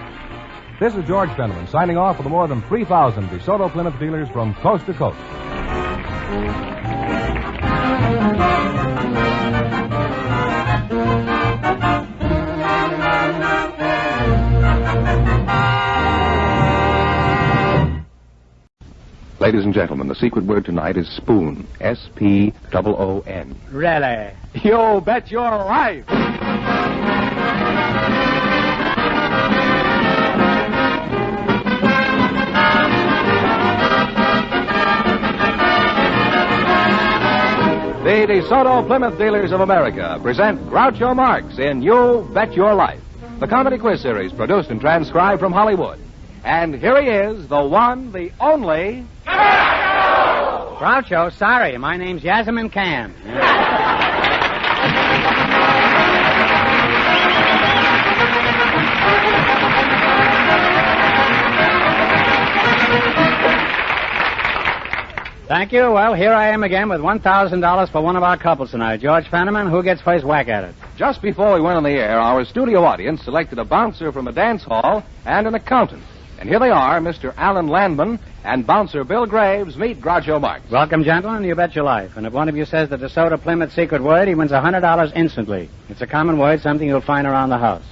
Speaker 9: This is George Fenneman signing off for the more than 3,000 DeSoto Plymouth dealers from coast to coast.
Speaker 15: Ladies and gentlemen, the secret word tonight is spoon. S-P-O-O-N.
Speaker 10: Really?
Speaker 15: You bet your life!
Speaker 9: The DeSoto Plymouth Dealers of America present Groucho Marx in You Bet Your Life, the comedy quiz series produced and transcribed from Hollywood. And here he is, the one, the only...
Speaker 2: Groucho, sorry. My name's Yasmin Khan. Thank you. Well, here I am again with $1,000 for one of our couples tonight. George Fenneman, who gets first whack at it?
Speaker 9: Just before we went on the air, our studio audience selected a bouncer from a dance hall and an accountant. And here they are, Mr. Alan Landman
Speaker 15: and bouncer Bill Graves meet Groucho Marx.
Speaker 10: Welcome, gentlemen. You bet your life. And if one of you says the DeSoto Plymouth secret word, he wins $100 instantly. It's a common word, something you'll find around the house.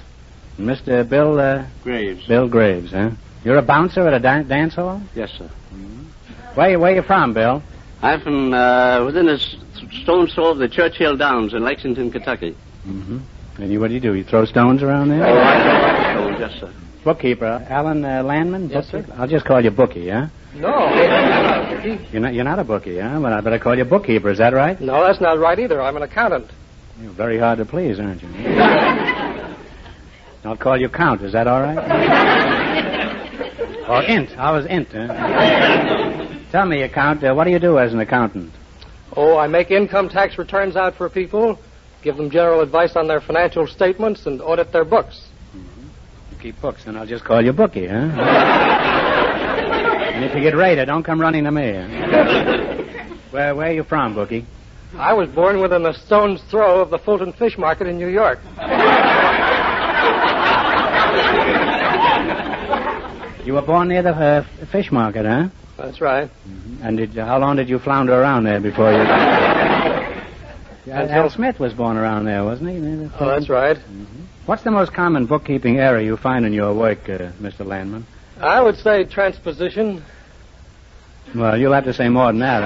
Speaker 10: Mr. Bill,
Speaker 16: Graves.
Speaker 10: Bill Graves, huh? You're a bouncer at a dance hall?
Speaker 16: Yes, sir.
Speaker 10: Where you from, Bill?
Speaker 16: I'm from within a stone's throw of the Churchill Downs in Lexington, Kentucky.
Speaker 10: Mm-hmm. And what do you do? You throw stones around there?
Speaker 16: Oh, I throw stones, yes, sir.
Speaker 10: Bookkeeper, Alan Landman?
Speaker 16: Yes, sir.
Speaker 10: I'll just call you Bookie, huh?
Speaker 17: No,
Speaker 10: You're not a bookie, huh? Well, I better call you bookkeeper, is that right?
Speaker 17: no, that's not right either. I'm an accountant.
Speaker 10: You're very hard to please, aren't you? I'll call you Count, is that all right? Or Int. I was Int, huh? Tell me, Count, what do you do as an accountant?
Speaker 17: Oh, I make income tax returns out for people, give them general advice on their financial statements, and audit their books.
Speaker 10: You keep books, and I'll just call you Bookie, huh? And if you get raided, don't come running to me. Huh? Where are you from, Bookie?
Speaker 17: I was born within a stone's throw of the Fulton Fish Market in New York.
Speaker 10: You were born near the fish market, huh?
Speaker 17: That's right.
Speaker 10: And how long did you flounder around there before you... Al Smith was born around there, wasn't he?
Speaker 17: Oh, that's right.
Speaker 10: What's the most common bookkeeping error you find in your work, Mr. Landman?
Speaker 17: I would say transposition.
Speaker 10: Well, you'll have to say more than that.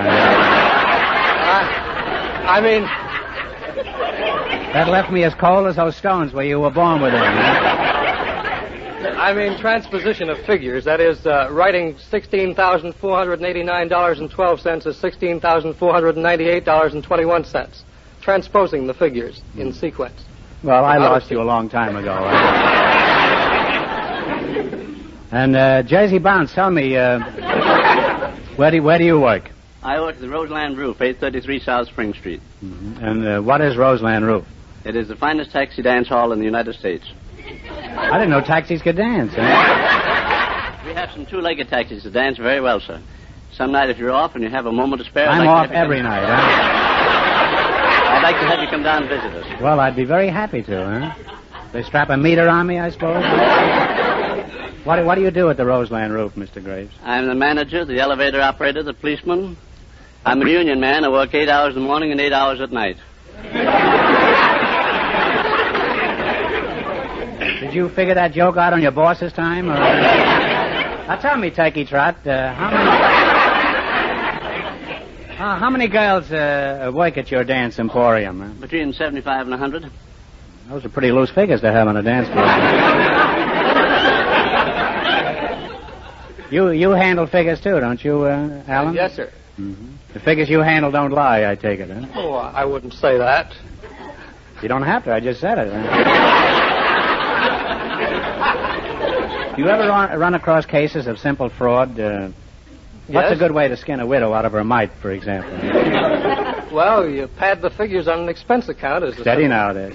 Speaker 17: I mean...
Speaker 10: That left me as cold as those stones where you were born with them.
Speaker 17: I mean transposition of figures. That is, writing $16,489.12 as $16,498.21. Transposing the figures in sequence.
Speaker 10: Well, I lost you a long time ago. And, Jersey Bounce, tell me, where do you work?
Speaker 16: I work at the Roseland Roof, 833 South Spring Street.
Speaker 10: Mm-hmm. And what is Roseland Roof?
Speaker 16: It is the finest taxi dance hall in the United States.
Speaker 10: I didn't know taxis could dance.
Speaker 16: We have some two-legged taxis that dance very well, sir. Some night if you're off and you have a moment to spare...
Speaker 10: I'm off every night, huh?
Speaker 16: I'd like to have you come down and visit us.
Speaker 10: Well, I'd be very happy to, huh? They strap a meter on me, I suppose? What do you do at the Roseland Roof, Mr. Graves?
Speaker 16: I'm the manager, the elevator operator, the policeman. I'm a union man. I work 8 hours in the morning and 8 hours at night.
Speaker 10: Did you figure that joke out on your boss's time? Or... Now tell me, Turkey Trot, how many girls work at your dance emporium? Huh?
Speaker 16: Between 75 and 100.
Speaker 10: Those are pretty loose figures to have on a dance floor. You handle figures too, don't you, Alan?
Speaker 17: Yes, sir.
Speaker 10: Mm-hmm. The figures you handle don't lie, I take it, huh?
Speaker 17: Oh, I wouldn't say that.
Speaker 10: You don't have to, I just said it. Huh? You ever run across cases of simple fraud? What's a good way to skin a widow out of her mite, for example?
Speaker 17: Well, you pad the figures on an expense account.
Speaker 10: Steady now, there.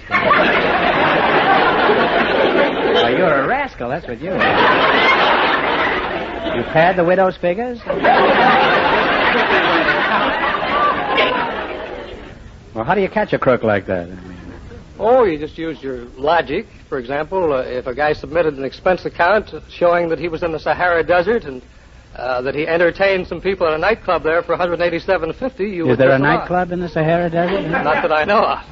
Speaker 10: Well, you're a rascal, that's what you are. You pad the widow's figures? Well, how do you catch a crook like that?
Speaker 17: Oh, you just use your logic. For example, if a guy submitted an expense account showing that he was in the Sahara Desert and that he entertained some people at a nightclub there for $187.50, you
Speaker 10: Is there a nightclub in the Sahara Desert?
Speaker 17: Not that I know of.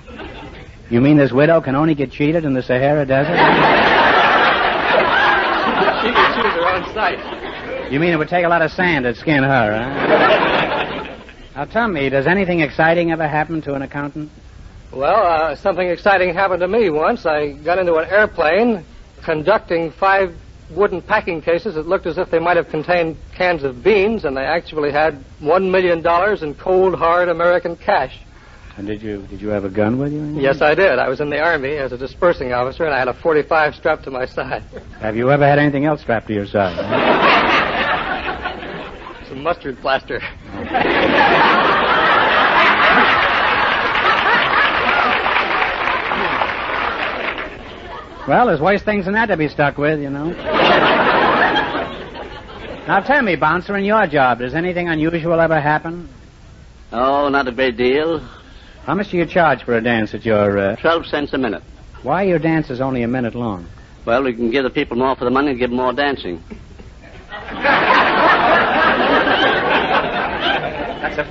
Speaker 10: You mean this widow can only get cheated in the Sahara Desert?
Speaker 17: She can choose her own site.
Speaker 10: You mean it would take a lot of sand to skin her, huh? Now tell me, does anything exciting ever happen to an accountant?
Speaker 17: Well, something exciting happened to me once. I got into an airplane conducting 5 wooden packing cases that looked as if they might have contained cans of beans, and they actually had $1 million in cold, hard American cash.
Speaker 10: And did you have a gun with you?
Speaker 17: Yes, I did. I was in the Army as a dispersing officer, and I had a .45 strapped to my side.
Speaker 10: Have you ever had anything else strapped to your side?
Speaker 17: Some mustard plaster.
Speaker 10: Well, there's worse things than that to be stuck with, you know. Now tell me, Bouncer, in your job, does anything unusual ever happen?
Speaker 16: Oh, not a great deal.
Speaker 10: How much do you charge for a dance at your...
Speaker 16: 12 cents a minute.
Speaker 10: Why are your dances only a minute long?
Speaker 16: Well, we can give the people more for the money and give them more dancing.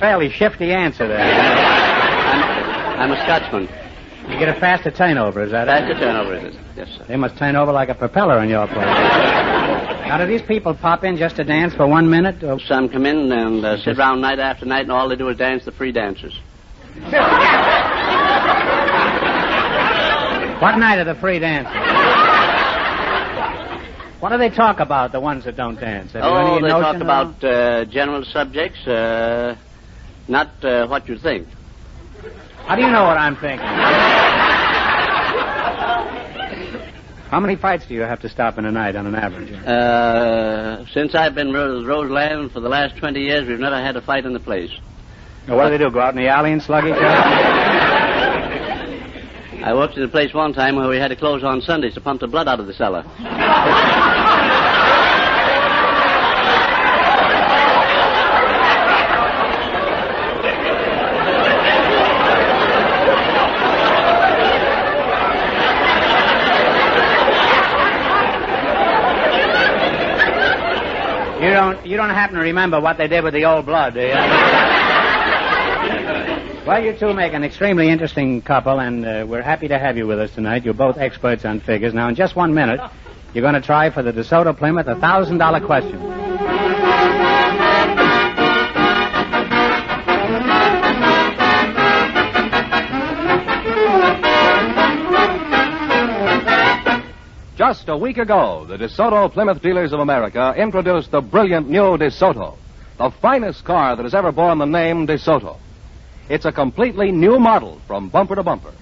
Speaker 10: fairly shifty answer there.
Speaker 16: I'm a Scotchman.
Speaker 10: You get a faster turnover, is that it?
Speaker 16: Faster turnover, is it? Yes, sir.
Speaker 10: They must turn over like a propeller in your place. Now, do these people pop in just to dance for 1 minute? Or...
Speaker 16: Some come in and sit around night after night, and all they do is dance the free dancers.
Speaker 10: What night are the free dances? What do they talk about, the ones that don't dance? Have you any
Speaker 16: they talk
Speaker 10: notion
Speaker 16: about general subjects, not what you think.
Speaker 10: How do you know what I'm thinking? How many fights do you have to stop in a night on an average?
Speaker 16: Since I've been with Roseland for the last 20 years, we've never had a fight in the place.
Speaker 10: Now, what do they do, go out in the alley and slug each other?
Speaker 16: I worked in a place one time where we had to close on Sundays to pump the blood out of the cellar.
Speaker 10: You don't happen to remember what they did with the old blood, do you? Well, you two make an extremely interesting couple, and we're happy to have you with us tonight. You're both experts on figures. Now, in just 1 minute, you're going to try for the DeSoto Plymouth $1,000 question.
Speaker 9: Just a week ago, the DeSoto Plymouth Dealers of America introduced the brilliant new DeSoto, the finest car that has ever borne the name DeSoto. It's a completely new model from bumper to bumper.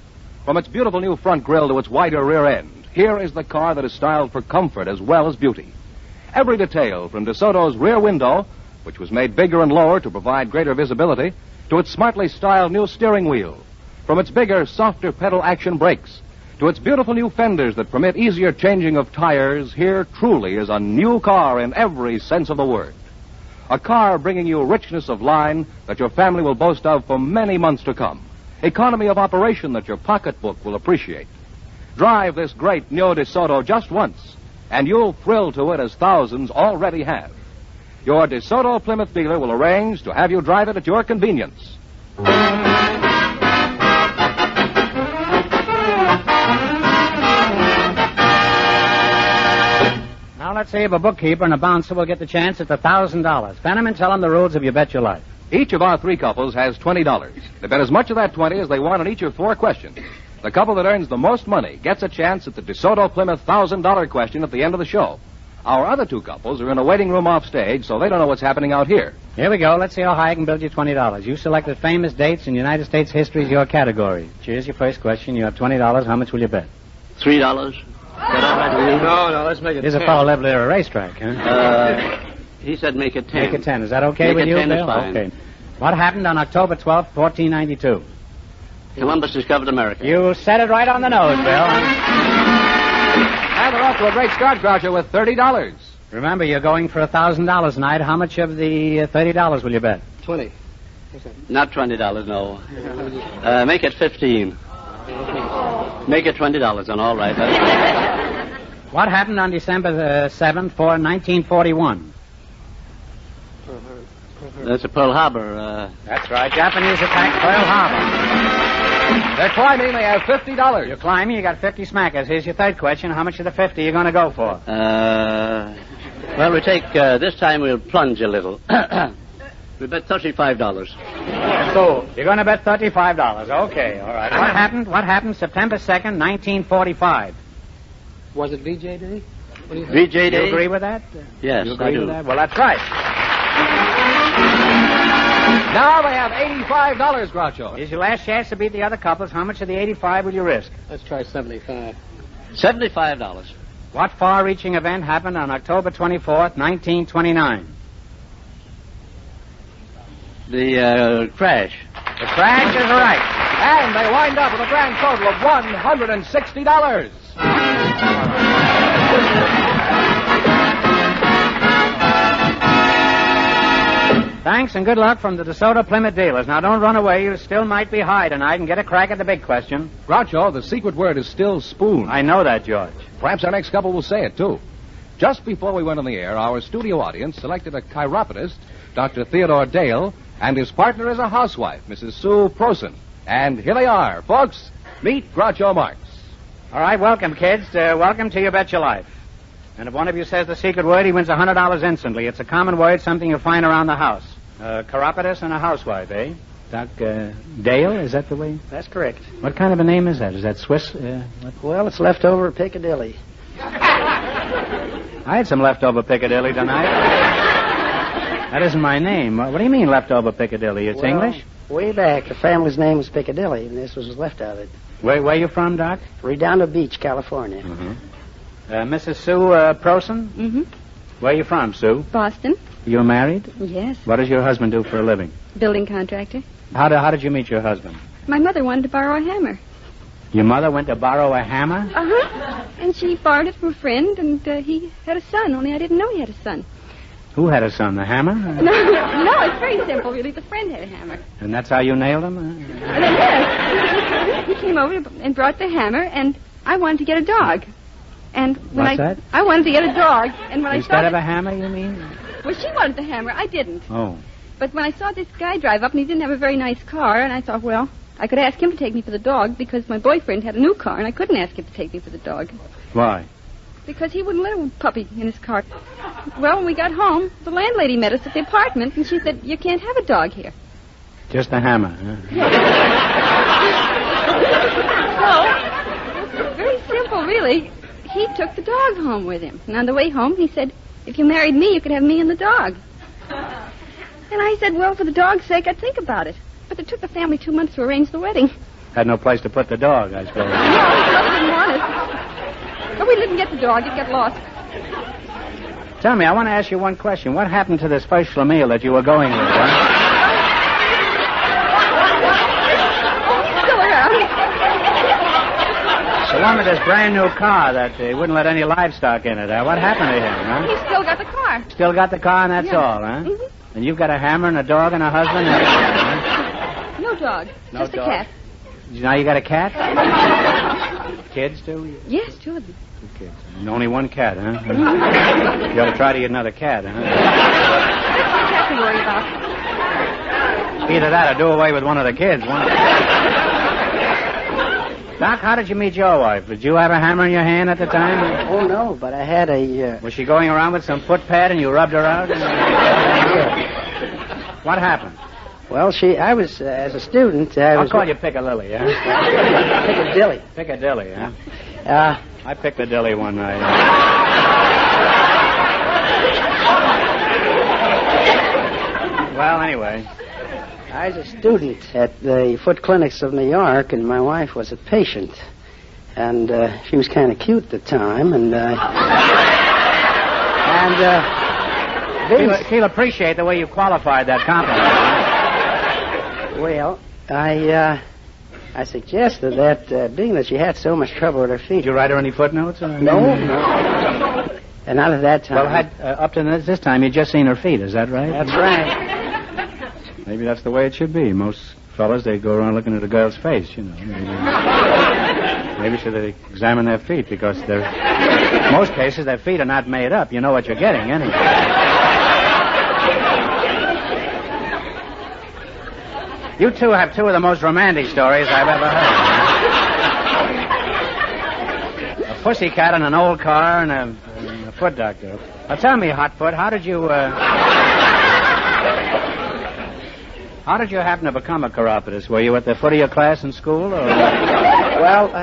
Speaker 9: From its beautiful new front grille to its wider rear end, here is the car that is styled for comfort as well as beauty. Every detail from DeSoto's rear window, which was made bigger and lower to provide greater visibility, to its smartly styled new steering wheel, from its bigger, softer pedal action brakes, to its beautiful new fenders that permit easier changing of tires, here truly is a new car in every sense of the word. A car bringing you richness of line that your family will boast of for many months to come. Economy of operation that your pocketbook will appreciate. Drive this great new DeSoto just once, and you'll thrill to it as thousands already have. Your DeSoto Plymouth dealer will arrange to have you drive it at your convenience.
Speaker 10: Now, let's see if a bookkeeper and a bouncer will get the chance at the $1,000. Fenneman, tell them the rules of You Bet Your Life.
Speaker 9: Each of our three couples has $20. They bet as much of that 20 as they want on each of 4 questions. The couple that earns the most money gets a chance at the DeSoto Plymouth $1,000 question at the end of the show. Our other 2 couples are in a waiting room off stage, so they don't know what's happening out here.
Speaker 10: Here we go. Let's see how high I can build you $20. You selected famous dates in United States history as your category. Here's your first question. You have $20. How much will you bet?
Speaker 16: $3.
Speaker 17: No, let's make it
Speaker 10: Here's
Speaker 17: 10.
Speaker 10: a fellow lived near a racetrack, huh?
Speaker 16: He said make it 10.
Speaker 10: Make it 10. Is that okay
Speaker 16: Make
Speaker 10: with
Speaker 16: it
Speaker 10: you,
Speaker 16: 10
Speaker 10: Bill?
Speaker 16: is fine.
Speaker 10: Okay. What happened on October 12th, 1492?
Speaker 16: Columbus discovered America.
Speaker 10: You said it right on the nose, Bill.
Speaker 9: And they're off to a great start, Groucho, with $30.
Speaker 10: Remember, you're going for $1,000 tonight. How much of the $30 will you bet?
Speaker 17: 20.
Speaker 16: Not $20, no. Make it 15. Make it $20, then all right.
Speaker 10: What happened on December 7th, 1941?
Speaker 16: That's a Pearl Harbor.
Speaker 10: That's right. Japanese attacked Pearl Harbor.
Speaker 9: They're climbing. They have $50.
Speaker 10: You're climbing. You got 50 smackers. Here's your third question. How much of the 50 are you going to go for?
Speaker 16: Well, we take, this time we'll plunge a little. We bet $35.
Speaker 10: So, you're going to bet $35. Okay, all right. What happened September 2nd, 1945?
Speaker 17: Was it VJ Day?
Speaker 16: VJ Day?
Speaker 10: You agree with that?
Speaker 16: Yes,
Speaker 10: you agree
Speaker 16: I do.
Speaker 10: with that? Well, that's right.
Speaker 9: Now they have $85, Groucho.
Speaker 10: Here's your last chance to beat the other couples. How much of the 85 will you risk?
Speaker 17: Let's try 75.
Speaker 16: $75.
Speaker 10: What far-reaching event happened on October 24th, 1929?
Speaker 16: The crash.
Speaker 10: The crash is right.
Speaker 9: And they wind up with a grand total of $160.
Speaker 10: Thanks and good luck from the DeSoto Plymouth dealers. Now, don't run away. You still might be high tonight and get a crack at the big question.
Speaker 9: Groucho, the secret word is still spoon.
Speaker 10: I know that, George.
Speaker 9: Perhaps our next couple will say it, too. Just before we went on the air, our studio audience selected a chiropodist, Dr. Theodore Dale,
Speaker 15: And his partner is a housewife, Mrs. Sue Prosen. And here they are, folks. Meet Groucho Marx.
Speaker 2: All right, welcome, kids. Welcome to You Bet Your Life. And if one of you says the secret word, he wins $100 instantly. It's a common word, something you find around the house. Chiropodist and a housewife, eh? Doc Dale, is that the way?
Speaker 18: That's correct.
Speaker 2: What kind of a name is that? Is that Swiss?
Speaker 18: Well, it's leftover Piccadilly.
Speaker 2: I had some leftover Piccadilly tonight. That isn't my name. What do you mean leftover Piccadilly? It's English?
Speaker 18: Way back, the family's name was Piccadilly, and this was left of it.
Speaker 2: Where you from, Doc?
Speaker 18: Redondo Beach, California.
Speaker 2: Mm-hmm. Mrs. Sue Prosen?
Speaker 11: Mm-hmm.
Speaker 2: Where are you from, Sue?
Speaker 11: Boston.
Speaker 2: You're married?
Speaker 11: Yes.
Speaker 2: What does your husband do for a living?
Speaker 11: Building contractor.
Speaker 2: How did you meet your husband?
Speaker 11: My mother wanted to borrow a hammer.
Speaker 2: Your mother went to borrow a hammer?
Speaker 11: Uh-huh. And she borrowed it from a friend, and he had a son, only I didn't know he had a son.
Speaker 2: Who had a son, the hammer?
Speaker 11: No, it's very simple, really. The friend had a hammer.
Speaker 2: And that's how you nailed him?
Speaker 11: Yes. He came over and brought the hammer, and I wanted to get a dog. And when
Speaker 2: What's that?
Speaker 11: I wanted to get a dog, and when
Speaker 2: Instead of a hammer, you mean?
Speaker 11: Well, she wanted the hammer. I didn't.
Speaker 2: Oh.
Speaker 11: But when I saw this guy drive up, and he didn't have a very nice car, and I thought, well, I could ask him to take me for the dog because my boyfriend had a new car, and I couldn't ask him to take me for the dog.
Speaker 2: Why?
Speaker 11: Because he wouldn't let a puppy in his car. Well, when we got home, the landlady met us at the apartment, and she said, you can't have a dog here.
Speaker 2: Just a hammer, huh?
Speaker 11: So, very simple, really. He took the dog home with him. And on the way home, he said, if you married me, you could have me and the dog. And I said, well, for the dog's sake, I'd think about it. But it took the family 2 months to arrange the wedding.
Speaker 2: Had no place to put the dog, I suppose.
Speaker 11: No, his mother didn't want it. But we didn't get the dog. It got lost.
Speaker 2: Tell me, I want to ask you one question. What happened to this first schlemiel that you were going with, huh?
Speaker 11: Still around.
Speaker 2: The one with this brand new car that wouldn't let any livestock in it. What happened to him, huh?
Speaker 11: He still got the car.
Speaker 2: Still got the car and that's
Speaker 11: Yeah.
Speaker 2: all, huh?
Speaker 11: Mm-hmm.
Speaker 2: And you've got a hammer and a dog and a husband and everything,
Speaker 11: No dog.
Speaker 2: No
Speaker 11: Just
Speaker 2: dog.
Speaker 11: a cat.
Speaker 2: huh? Now you got a cat? Kids, too?
Speaker 11: Yes, 2 of them.
Speaker 2: 2 kids. And only 1 cat, huh? You ought to try to get another cat, huh?
Speaker 11: Cat to worry about.
Speaker 2: Either that or do away with one of the kids. Doc, how did you meet your wife? Did you have a hammer in your hand at the time?
Speaker 18: Oh, no, but I had a...
Speaker 2: Was she going around with some foot pad and you rubbed her out? What happened?
Speaker 18: Well, I was, as a student...
Speaker 2: I'll call you Piccadilly, huh?
Speaker 18: Piccadilly.
Speaker 2: Piccadilly, huh? I picked a dilly one night. Well, anyway...
Speaker 18: I was a student at the foot clinics of New York, and my wife was a patient. And she was kind of cute at the time, and
Speaker 2: she'll appreciate the way you qualified that compliment.
Speaker 18: Well, I suggested that, being that she had so much trouble with her feet...
Speaker 2: Did you write her any footnotes?
Speaker 18: No. And not at that time.
Speaker 2: Well, up to this time, you'd just seen her feet, is that right?
Speaker 18: That's right.
Speaker 2: Maybe that's the way it should be. Most fellas, they go around looking at a girl's face, you know. Maybe should they examine their feet, because in most cases, their feet are not made up. You know what you're getting, anyway. You two have 2 of the most romantic stories I've ever heard. A pussycat in an old car and a foot doctor. Now tell me, Hotfoot, how did you happen to become a chiropodist? Were you at the foot of your class in school, or?
Speaker 18: Well,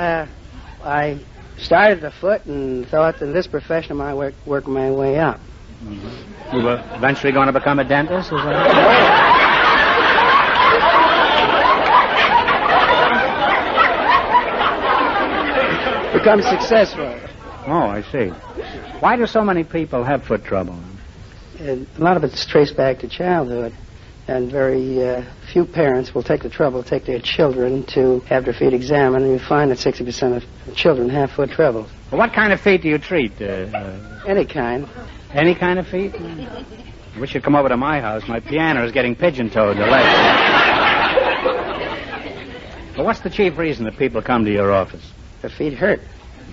Speaker 18: I started at the foot and thought in this profession I might work my way up.
Speaker 2: Mm-hmm. You were eventually going to become a dentist, is that?
Speaker 18: Become successful.
Speaker 2: Oh, I see. Why do so many people have foot trouble?
Speaker 18: A lot of it's traced back to childhood. And very few parents will take the trouble to take their children to have their feet examined, and you find that 60% of children have foot trouble.
Speaker 2: Well, what kind of feet do you treat?
Speaker 18: Any kind.
Speaker 2: Any kind of feet? I wish you'd come over to my house. My piano is getting pigeon-toed, the legs. Well, what's the chief reason that people come to your office?
Speaker 18: Their feet hurt.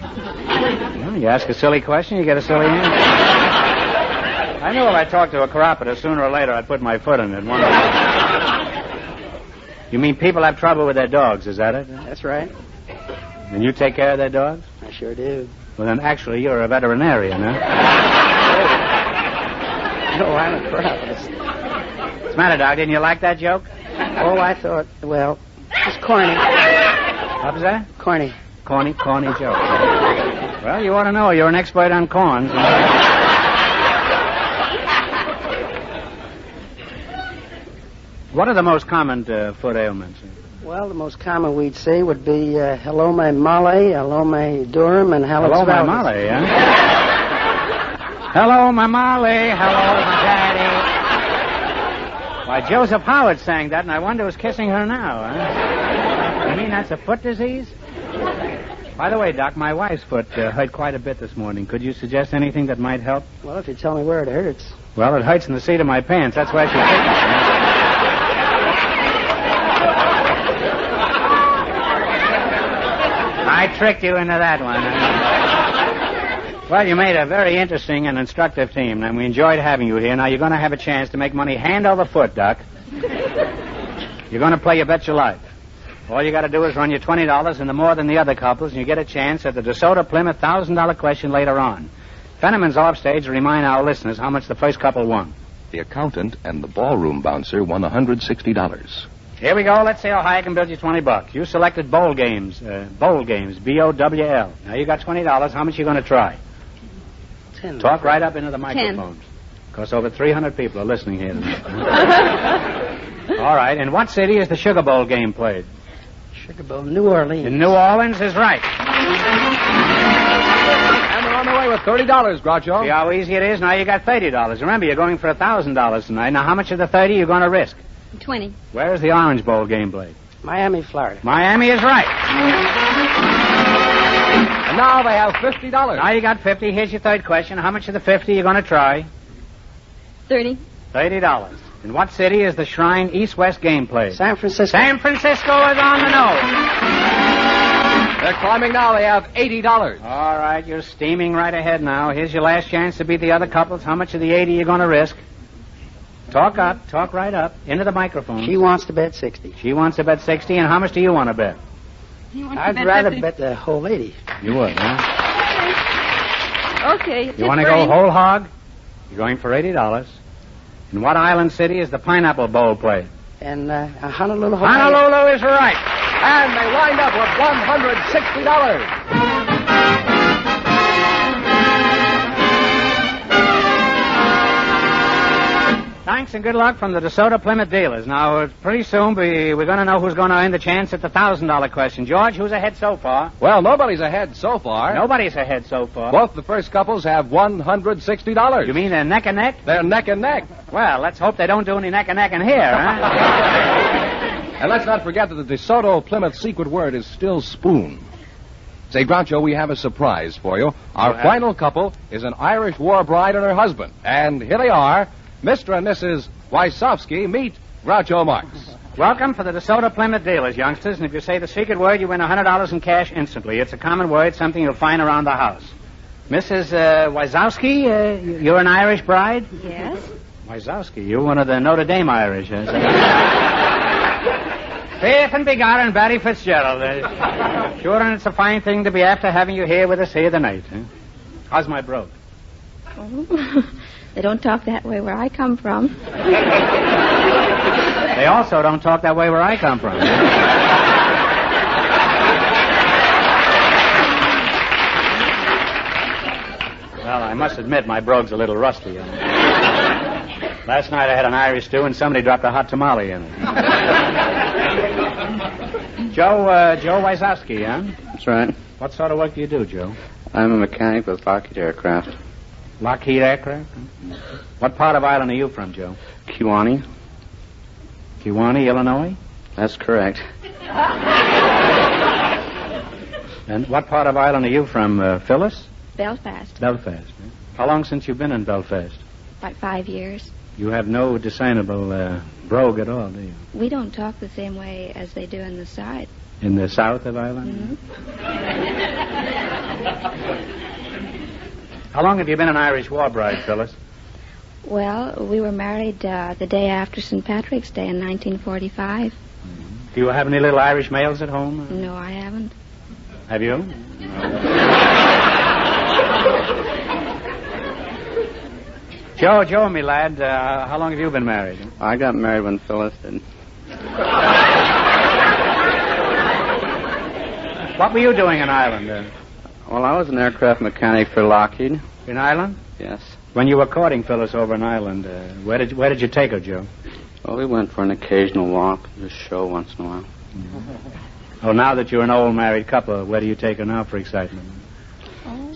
Speaker 2: Well, you ask a silly question, you get a silly answer.
Speaker 10: I knew if I talked to a chiropodist, sooner or later I'd put my foot in it. You mean people have trouble with their dogs, is that it?
Speaker 18: That's right.
Speaker 10: And you take care of their dogs?
Speaker 18: I sure do.
Speaker 10: Well, then actually you're a veterinarian, huh?
Speaker 18: No, I'm a chiropodist.
Speaker 10: What's the matter, Doc? Didn't you like that joke?
Speaker 18: Oh, I thought, well, it's corny.
Speaker 10: What was that?
Speaker 18: Corny.
Speaker 10: Corny joke. Well, you ought to know. You're an expert on corns. What are the most common foot ailments?
Speaker 18: Well, the most common we'd see would be halome mole, halome durum, and hallux
Speaker 10: Hello, my
Speaker 18: valgus.
Speaker 10: Molly, huh? Hello, my Molly. Hello, my daddy. Why, Joseph Howard sang that, and I wonder who's kissing her now, huh? You mean that's a foot disease? By the way, Doc, my wife's foot hurt quite a bit this morning. Could you suggest anything that might help?
Speaker 18: Well, if you tell me where it hurts.
Speaker 10: Well, it hurts in the seat of my pants. That's where she kicked me. I tricked you into that one. Well, you made a very interesting and instructive team, and we enjoyed having you here. Now, you're going to have a chance to make money hand over foot, Doc. You're going to play You Bet Your Life. All you got to do is run your $20 into more than the other couples, and you get a chance at the DeSoto Plymouth $1,000 question later on. Fenneman's off stage to remind our listeners how much the first couple won.
Speaker 19: The accountant and the ballroom bouncer won $160.
Speaker 10: Here we go. Let's see how high I can build you $20. You selected bowl games, B-O-W-L. Now you got $20. How much are you going to try?
Speaker 18: 10.
Speaker 10: Talk right up into the microphones. Because over 300 people are listening here tonight. All right. In what city is the Sugar Bowl game played?
Speaker 18: Sugar Bowl, New Orleans.
Speaker 10: In New Orleans is right.
Speaker 15: And they're on their way with $30, Groucho.
Speaker 10: See how easy it is? Now you got $30. Remember, you're going for $1,000 tonight. Now, how much of the 30 are you going to risk?
Speaker 11: 20.
Speaker 10: Where is the Orange Bowl game played?
Speaker 18: Miami, Florida.
Speaker 10: Miami is right.
Speaker 15: And now they have $50.
Speaker 10: Now you got 50. Here's your third question. How much of the 50 are you going to try?
Speaker 11: 30.
Speaker 10: $30. In what city is the Shrine East-West game played?
Speaker 18: San Francisco.
Speaker 10: San Francisco is on the nose.
Speaker 15: They're climbing now. They have $80.
Speaker 10: All right, you're steaming right ahead now. Here's your last chance to beat the other couples. How much of the 80 are you going to risk? Talk up. Talk right up. Into the microphone.
Speaker 18: She wants to bet 60.
Speaker 10: She wants to bet 60, and how much do you want to bet?
Speaker 18: I'd rather bet the whole 80.
Speaker 10: You would, huh?
Speaker 11: Okay.
Speaker 10: You want to go whole hog? You're going for $80. In what island city is the Pineapple Bowl played?
Speaker 18: And Honolulu, Hawaii.
Speaker 10: Honolulu is right.
Speaker 15: And they wind up with $160.
Speaker 10: Thanks and good luck from the DeSoto Plymouth dealers. Now, pretty soon we're going to know who's going to earn the chance at the $1,000 question. George, who's ahead so far?
Speaker 15: Well, nobody's ahead so far.
Speaker 10: Nobody's ahead so far.
Speaker 15: Both the first couples have $160.
Speaker 10: You mean they're neck and neck?
Speaker 15: They're neck and neck.
Speaker 10: Well, let's hope they don't do any neck and neck in here, huh?
Speaker 15: And let's not forget that the DeSoto Plymouth secret word is still spoon. Say, Groucho, we have a surprise for you. Our final couple is an Irish war bride and her husband. And here they are. Mr. and Mrs. Wysowski, meet Groucho Marx.
Speaker 10: Welcome for the DeSoto Plymouth dealers, youngsters. And if you say the secret word, you win $100 in cash instantly. It's a common word, something you'll find around the house. Mrs. Wysowski, you're an Irish bride?
Speaker 11: Yes.
Speaker 10: Wysowski, you're one of the Notre Dame Irish. Faith and Begar and Barry Fitzgerald. Sure, and it's a fine thing to be after having you here with us here tonight. Huh? How's my brogue?
Speaker 11: Oh. They don't talk that way where I come from.
Speaker 10: They also don't talk that way where I come from. Well, I must admit my brogue's a little rusty. Last night I had an Irish stew and somebody dropped a hot tamale in it. Joe Wysowski, huh?
Speaker 4: That's right.
Speaker 10: What sort of work do you do, Joe?
Speaker 4: I'm a mechanic with Lockheed Aircraft.
Speaker 10: Lockheed Aircraft? What part of Ireland are you from, Joe?
Speaker 4: Kewanee.
Speaker 10: Kewanee, Illinois?
Speaker 4: That's correct.
Speaker 10: And what part of Ireland are you from, Phyllis?
Speaker 11: Belfast.
Speaker 10: Belfast. How long since you've been in Belfast?
Speaker 11: About 5 years.
Speaker 10: You have no discernible brogue at all, do you?
Speaker 11: We don't talk the same way as they do in the side.
Speaker 10: In the south of Ireland?
Speaker 11: Mm-hmm.
Speaker 10: How long have you been an Irish war bride, Phyllis?
Speaker 11: Well, we were married the day after St. Patrick's Day in 1945.
Speaker 10: Do you have any little Irish males at home?
Speaker 11: No, I haven't.
Speaker 10: Have you? Joe, me lad, how long have you been married?
Speaker 4: I got married when Phyllis did.
Speaker 10: What were you doing in Ireland?
Speaker 4: Well, I was an aircraft mechanic for Lockheed.
Speaker 10: In Ireland?
Speaker 4: Yes.
Speaker 10: When you were courting Phyllis over in Ireland, where did you take her, Joe?
Speaker 4: Well, we went for an occasional walk, just show once in a while.
Speaker 10: Oh, now that you're an old married couple, where do you take her now for excitement?
Speaker 11: Oh.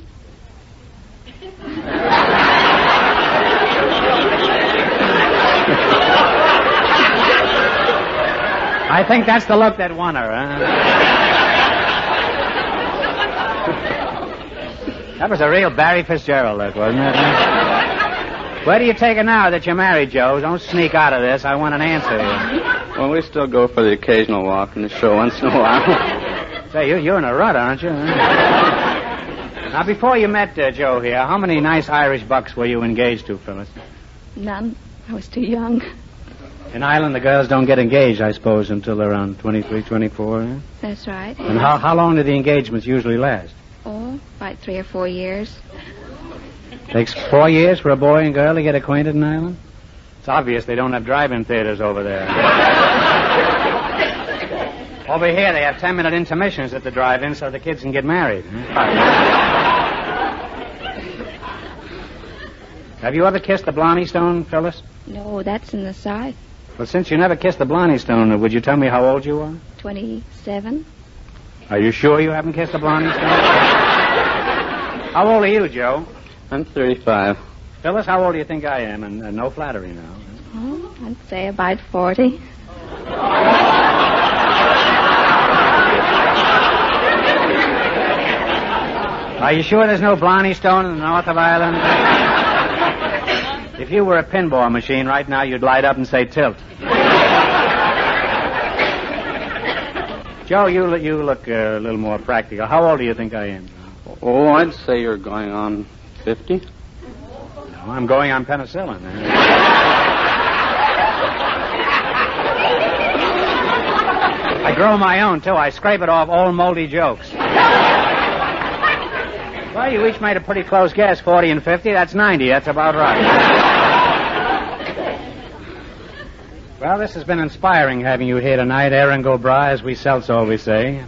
Speaker 10: I think that's the look that won her, huh? That was a real Barry Fitzgerald look, wasn't it? Where do you take her now that you're married, Joe? Don't sneak out of this. I want an answer here.
Speaker 4: Well, we still go for the occasional walk and the show once in a while.
Speaker 10: Say, you're in a rut, aren't you? Now, before you met Joe here, how many nice Irish bucks were you engaged to, Phyllis?
Speaker 11: None. I was too young.
Speaker 10: In Ireland, the girls don't get engaged, I suppose, until they're around 23, 24. Eh?
Speaker 11: That's right.
Speaker 10: And how long do the engagements usually last?
Speaker 11: Oh, about 3 or 4 years.
Speaker 10: Takes 4 years for a boy and girl to get acquainted in Ireland? It's obvious they don't have drive-in theaters over there. Over here, they have 10-minute intermissions at the drive-in so the kids can get married. Have you ever kissed the Blarney Stone, Phyllis?
Speaker 11: No, that's in the South.
Speaker 10: Well, since you never kissed the Blarney Stone, would you tell me how old you are?
Speaker 11: 27.
Speaker 10: Are you sure you haven't kissed the Blarney Stone? How old are you, Joe?
Speaker 4: I'm 35.
Speaker 10: Phyllis, how old do you think I am? And no flattery now.
Speaker 11: Oh, I'd say about 40.
Speaker 10: Are you sure there's no Blarney Stone in the north of Ireland? If you were a pinball machine right now, you'd light up and say tilt. Joe, you look a little more practical. How old do you think I am?
Speaker 4: Oh, I'd say you're going on 50.
Speaker 10: No, I'm going on penicillin. I grow my own, too. I scrape it off old moldy jokes. Well, you each made a pretty close guess, 40 and 50. That's 90. That's about right. Well, this has been inspiring having you here tonight, Aaron Gobra, as we Celts always say.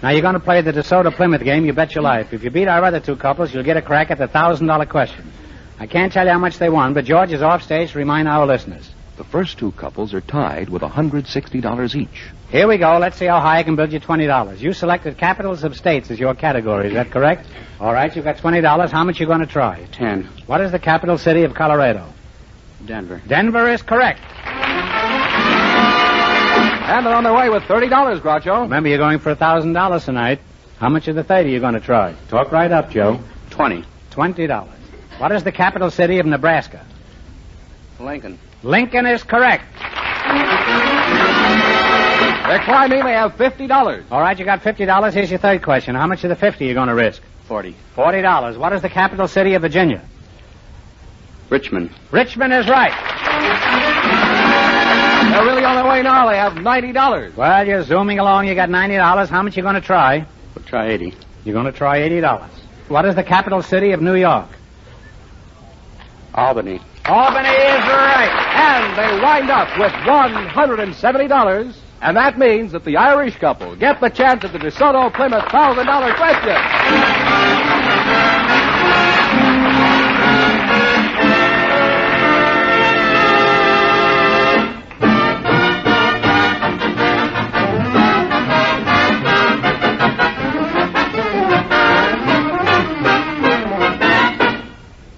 Speaker 10: Now, you're going to play the DeSoto Plymouth game, you bet your life. If you beat our other two couples, you'll get a crack at the $1,000 question. I can't tell you how much they won, but George is off stage to remind our listeners.
Speaker 19: The first two couples are tied with $160 each.
Speaker 10: Here we go. Let's see how high I can build you $20. You selected capitals of states as your category. Is that correct? All right, you've got $20. How much are you going to try?
Speaker 4: 10.
Speaker 10: What is the capital city of Colorado?
Speaker 4: Denver.
Speaker 10: Denver is correct.
Speaker 15: And they're on their way with $30, Groucho.
Speaker 10: Remember, you're going for $1,000 tonight. How much of the 30 are you going to try? Talk right up, Joe.
Speaker 4: 20.
Speaker 10: $20. What is the capital city of Nebraska?
Speaker 4: Lincoln.
Speaker 10: Lincoln is correct.
Speaker 15: They're climbing. They have $50.
Speaker 10: All right, you got $50. Here's your third question. How much of the 50 are you going to risk?
Speaker 4: 40.
Speaker 10: $40. What is the capital city of Virginia?
Speaker 4: Richmond.
Speaker 10: Richmond is right.
Speaker 15: They're really on their way now. They have $90.
Speaker 10: Well, you're zooming along. You got $90. How much are you going to try?
Speaker 4: We'll try 80.
Speaker 10: You're going to try $80. What is the capital city of New York?
Speaker 4: Albany.
Speaker 10: Albany is right.
Speaker 15: And they wind up with $170. And that means that the Irish couple get the chance at the DeSoto Plymouth $1,000 question.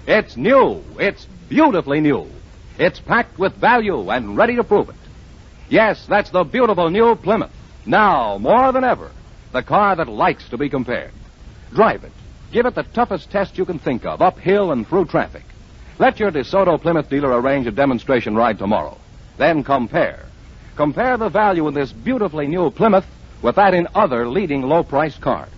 Speaker 15: It's new. It's beautifully new. It's packed with value and ready to prove it. Yes, that's the beautiful new Plymouth. Now, more than ever, the car that likes to be compared. Drive it. Give it the toughest test you can think of, uphill and through traffic. Let your DeSoto Plymouth dealer arrange a demonstration ride tomorrow. Then compare. Compare the value in this beautifully new Plymouth with that in other leading low-priced cars.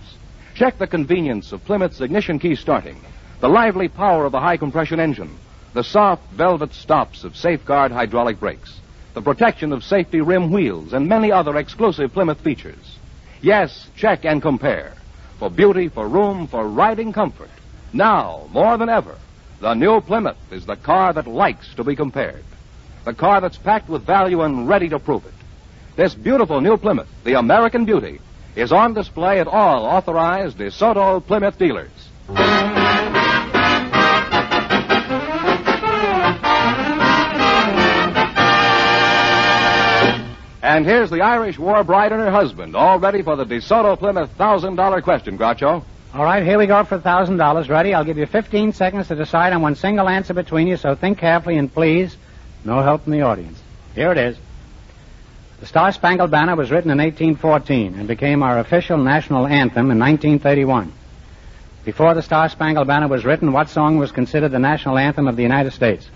Speaker 15: Check the convenience of Plymouth's ignition key starting, the lively power of the high-compression engine, The soft velvet stops of Safeguard hydraulic brakes, the protection of safety rim wheels, and many other exclusive Plymouth features. Yes, check and compare. For beauty, for room, for riding comfort. Now, more than ever, the new Plymouth is the car that likes to be compared. The car that's packed with value and ready to prove it. This beautiful new Plymouth, the American Beauty, is on display at all authorized DeSoto Plymouth dealers. And here's the Irish war bride and her husband, all ready for the DeSoto Plymouth $1,000 question, Groucho.
Speaker 10: All right, here we go for $1,000. Ready? I'll give you 15 seconds to decide on one single answer between you, so think carefully and please, no help from the audience. Here it is. The Star-Spangled Banner was written in 1814 and became our official national anthem in 1931. Before the Star-Spangled Banner was written, what song was considered the national anthem of the United States?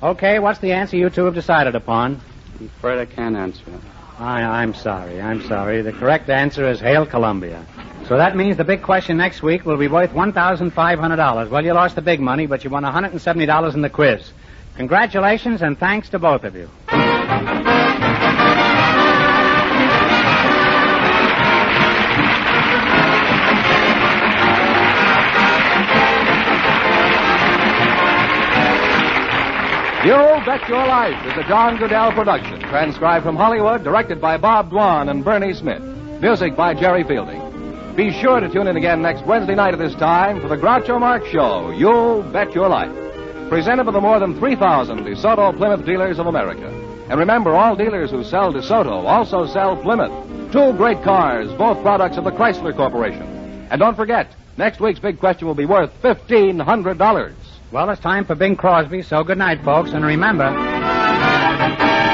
Speaker 10: Okay, what's the answer you two have decided upon?
Speaker 4: I'm afraid I can't answer it.
Speaker 10: I'm sorry. The correct answer is Hail Columbia. So that means the big question next week will be worth $1,500. Well, you lost the big money, but you won $170 in the quiz. Congratulations and thanks to both of you.
Speaker 15: You Bet Your Life is a John Goodell production, transcribed from Hollywood, directed by Bob Dwan and Bernie Smith. Music by Jerry Fielding. Be sure to tune in again next Wednesday night at this time for the Groucho Marx Show, You Bet Your Life. Presented by the more than 3,000 DeSoto Plymouth dealers of America. And remember, all dealers who sell DeSoto also sell Plymouth. Two great cars, both products of the Chrysler Corporation. And don't forget, next week's big question will be worth $1,500.
Speaker 10: Well, it's time for Bing Crosby, so good night, folks. And remember,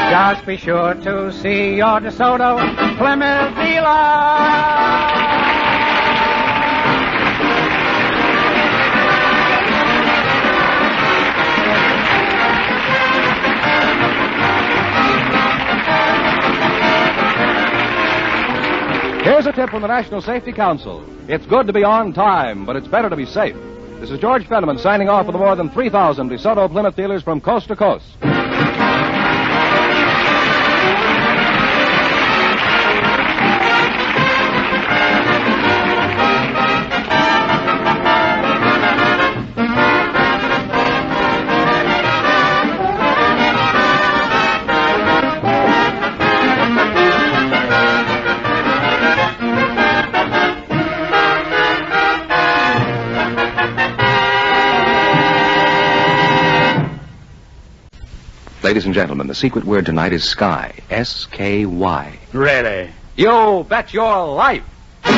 Speaker 10: just be sure to see your DeSoto Plymouth dealer.
Speaker 15: Here's a tip from the National Safety Council. It's good to be on time, but it's better to be safe. This is George Fenneman signing off for the more than 3,000 DeSoto Plymouth dealers from coast to coast.
Speaker 19: Ladies and gentlemen, the secret word tonight is sky. S-K-Y.
Speaker 10: Really?
Speaker 15: You Bet Your Life. The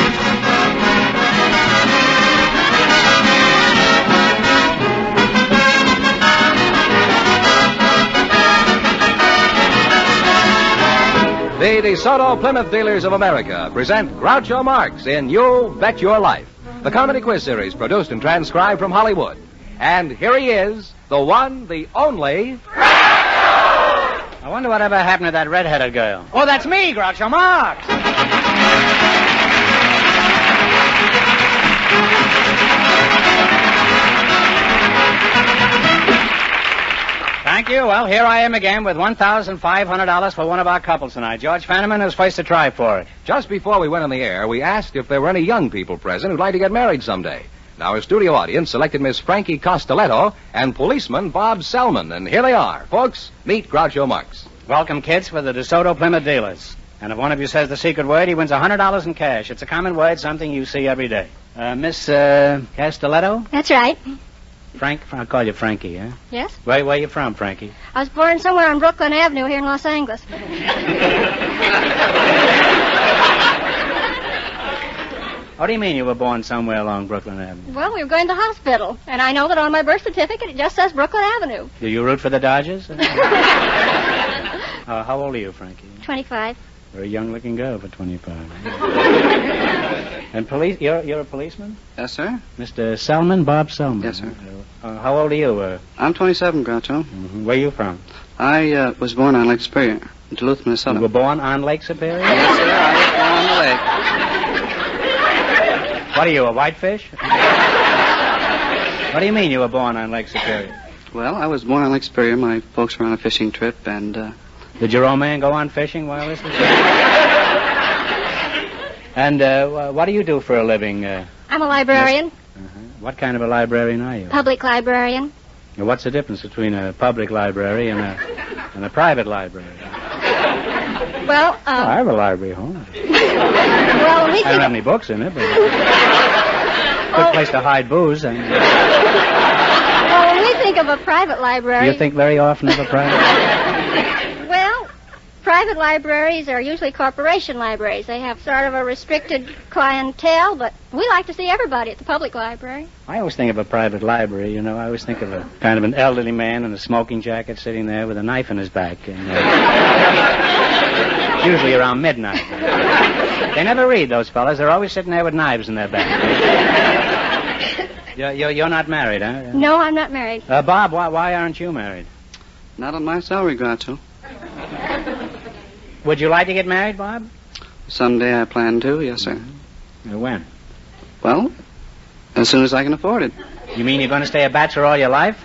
Speaker 15: DeSoto Plymouth Dealers of America present Groucho Marx in You Bet Your Life, the comedy quiz series produced and transcribed from Hollywood. And here he is, the one, the only...
Speaker 10: I wonder whatever happened to that red-headed girl. Oh, that's me, Groucho Marx. Thank you. Well, here I am again with $1,500 for one of our couples tonight. George Fenneman is first to try for it.
Speaker 15: Just before we went on the air, we asked if there were any young people present who'd like to get married someday. Now, our studio audience selected Miss Frankie Costelletto and policeman Bob Selman, and here they are. Folks, meet Groucho Marx.
Speaker 10: Welcome, kids, for the DeSoto Plymouth dealers. And if one of you says the secret word, he wins $100 in cash. It's a common word, something you see every day. Miss Castelletto?
Speaker 12: That's right.
Speaker 10: Frank? I'll call you Frankie, huh?
Speaker 12: Yes?
Speaker 10: Where are you from, Frankie?
Speaker 12: I was born somewhere on Brooklyn Avenue here in Los Angeles.
Speaker 10: What do you mean you were born somewhere along Brooklyn Avenue?
Speaker 12: Well, we were going to the hospital, and I know that on my birth certificate it just says Brooklyn Avenue.
Speaker 10: Do you root for the Dodgers? How old are you, Frankie?
Speaker 12: 25.
Speaker 10: Very young-looking girl for 25. And police, you're a policeman?
Speaker 20: Yes, sir.
Speaker 10: Mr. Selman, Bob Selman.
Speaker 20: Yes, sir.
Speaker 10: How old are you?
Speaker 20: I'm 27, Groucho.
Speaker 10: Where are you from?
Speaker 20: I was born on Lake Superior, in Duluth, Minnesota.
Speaker 10: You were born on Lake Superior?
Speaker 20: Yes, sir. I was born on the lake.
Speaker 10: What are you, a whitefish? What do you mean you were born on Lake Superior?
Speaker 20: Well, I was born on Lake Superior. My folks were on a fishing trip, and...
Speaker 10: Did your old man go on fishing while this was And what do you do for a living?
Speaker 12: I'm a librarian.
Speaker 10: What kind of a librarian are you?
Speaker 12: Public librarian.
Speaker 10: Now, what's the difference between a public library and a private library?
Speaker 12: Well,
Speaker 10: I have a library at home.
Speaker 12: Well, when we
Speaker 10: I don't have any books in it, but good place to hide booze. And
Speaker 12: well, when we think of a private library...
Speaker 10: Do you think very often of a private
Speaker 12: Well, private libraries are usually corporation libraries. They have sort of a restricted clientele, but we like to see everybody at the public library.
Speaker 10: I always think of a private library, you know. I always think of a kind of an elderly man in a smoking jacket sitting there with a knife in his back. And, usually around midnight. They never read, those fellas. They're always sitting there with knives in their back. You're not married, huh?
Speaker 12: No, I'm not married.
Speaker 10: Bob, why aren't you married?
Speaker 20: Not on my salary, Groucho.
Speaker 10: Would you like to get married, Bob?
Speaker 20: Someday I plan to, yes, sir.
Speaker 10: When?
Speaker 20: Well, as soon as I can afford it.
Speaker 10: You mean you're going to stay a bachelor all your life?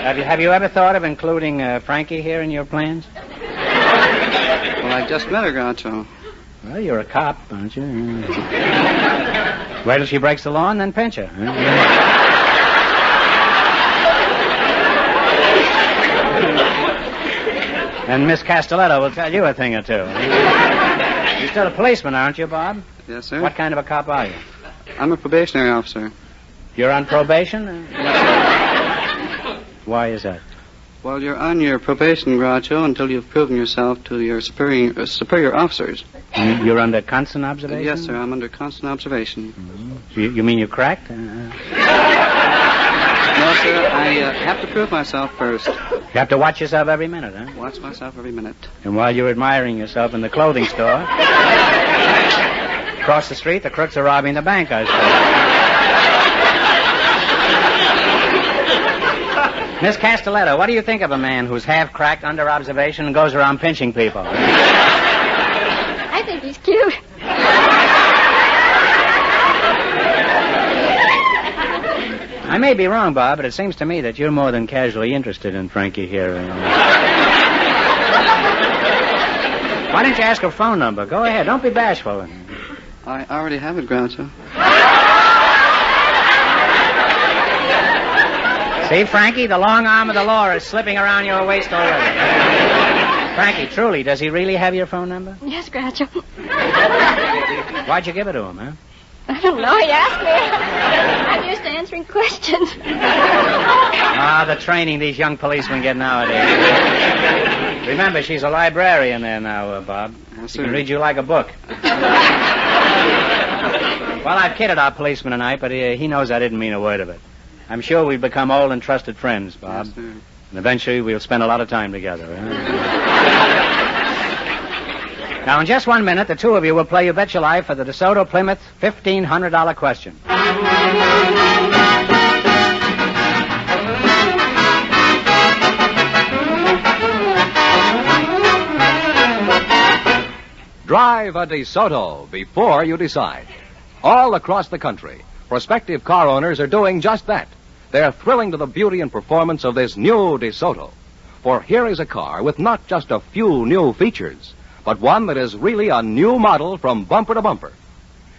Speaker 10: Have you ever thought of including Frankie here in your plans?
Speaker 20: Well, I just met her, Groucho.
Speaker 10: Well, you're a cop, aren't you? Wait till she breaks the law and then pinch her. And Miss Castelletto will tell you a thing or two. You're still a policeman, aren't you, Bob?
Speaker 20: Yes, sir.
Speaker 10: What kind of a cop are you?
Speaker 20: I'm a probationary officer.
Speaker 10: You're on probation? Why is that?
Speaker 20: Well, you're on your probation, Groucho, until you've proven yourself to your superior officers.
Speaker 10: You're under constant observation?
Speaker 20: Yes, sir. I'm under constant observation.
Speaker 10: Mm-hmm. You mean you cracked?
Speaker 20: No, sir. I have to prove myself first.
Speaker 10: You have to watch yourself every minute, huh?
Speaker 20: Watch myself every minute.
Speaker 10: And while you're admiring yourself in the clothing store, across the street, the crooks are robbing the bank, I suppose. Miss Castelletto, what do you think of a man who's half-cracked, under observation, and goes around pinching people?
Speaker 12: I think he's cute.
Speaker 10: I may be wrong, Bob, but it seems to me that you're more than casually interested in Frankie here. Why don't you ask her phone number? Go ahead. Don't be bashful.
Speaker 20: I already have it, Groucho.
Speaker 10: See, Frankie, the long arm of the law is slipping around your waist already. Frankie, truly, does he really have your phone number?
Speaker 12: Yes, Groucho.
Speaker 10: Why'd you give it to him, huh?
Speaker 12: I don't know. He asked me. I'm used to answering questions.
Speaker 10: The training these young policemen get nowadays. Remember, she's a librarian there now, Bob.
Speaker 20: Yes,
Speaker 10: she can read you like a book. Well, I've kidded our policeman tonight, but he knows I didn't mean a word of it. I'm sure we've become old and trusted friends, Bob.
Speaker 20: Yes, sir.
Speaker 10: And eventually we'll spend a lot of time together. Now, in just 1 minute, the two of you will play You Bet Your Life for the DeSoto Plymouth $1,500 question.
Speaker 15: Drive a DeSoto before you decide. All across the country, prospective car owners are doing just that. They're thrilling to the beauty and performance of this new DeSoto. For here is a car with not just a few new features, but one that is really a new model from bumper to bumper.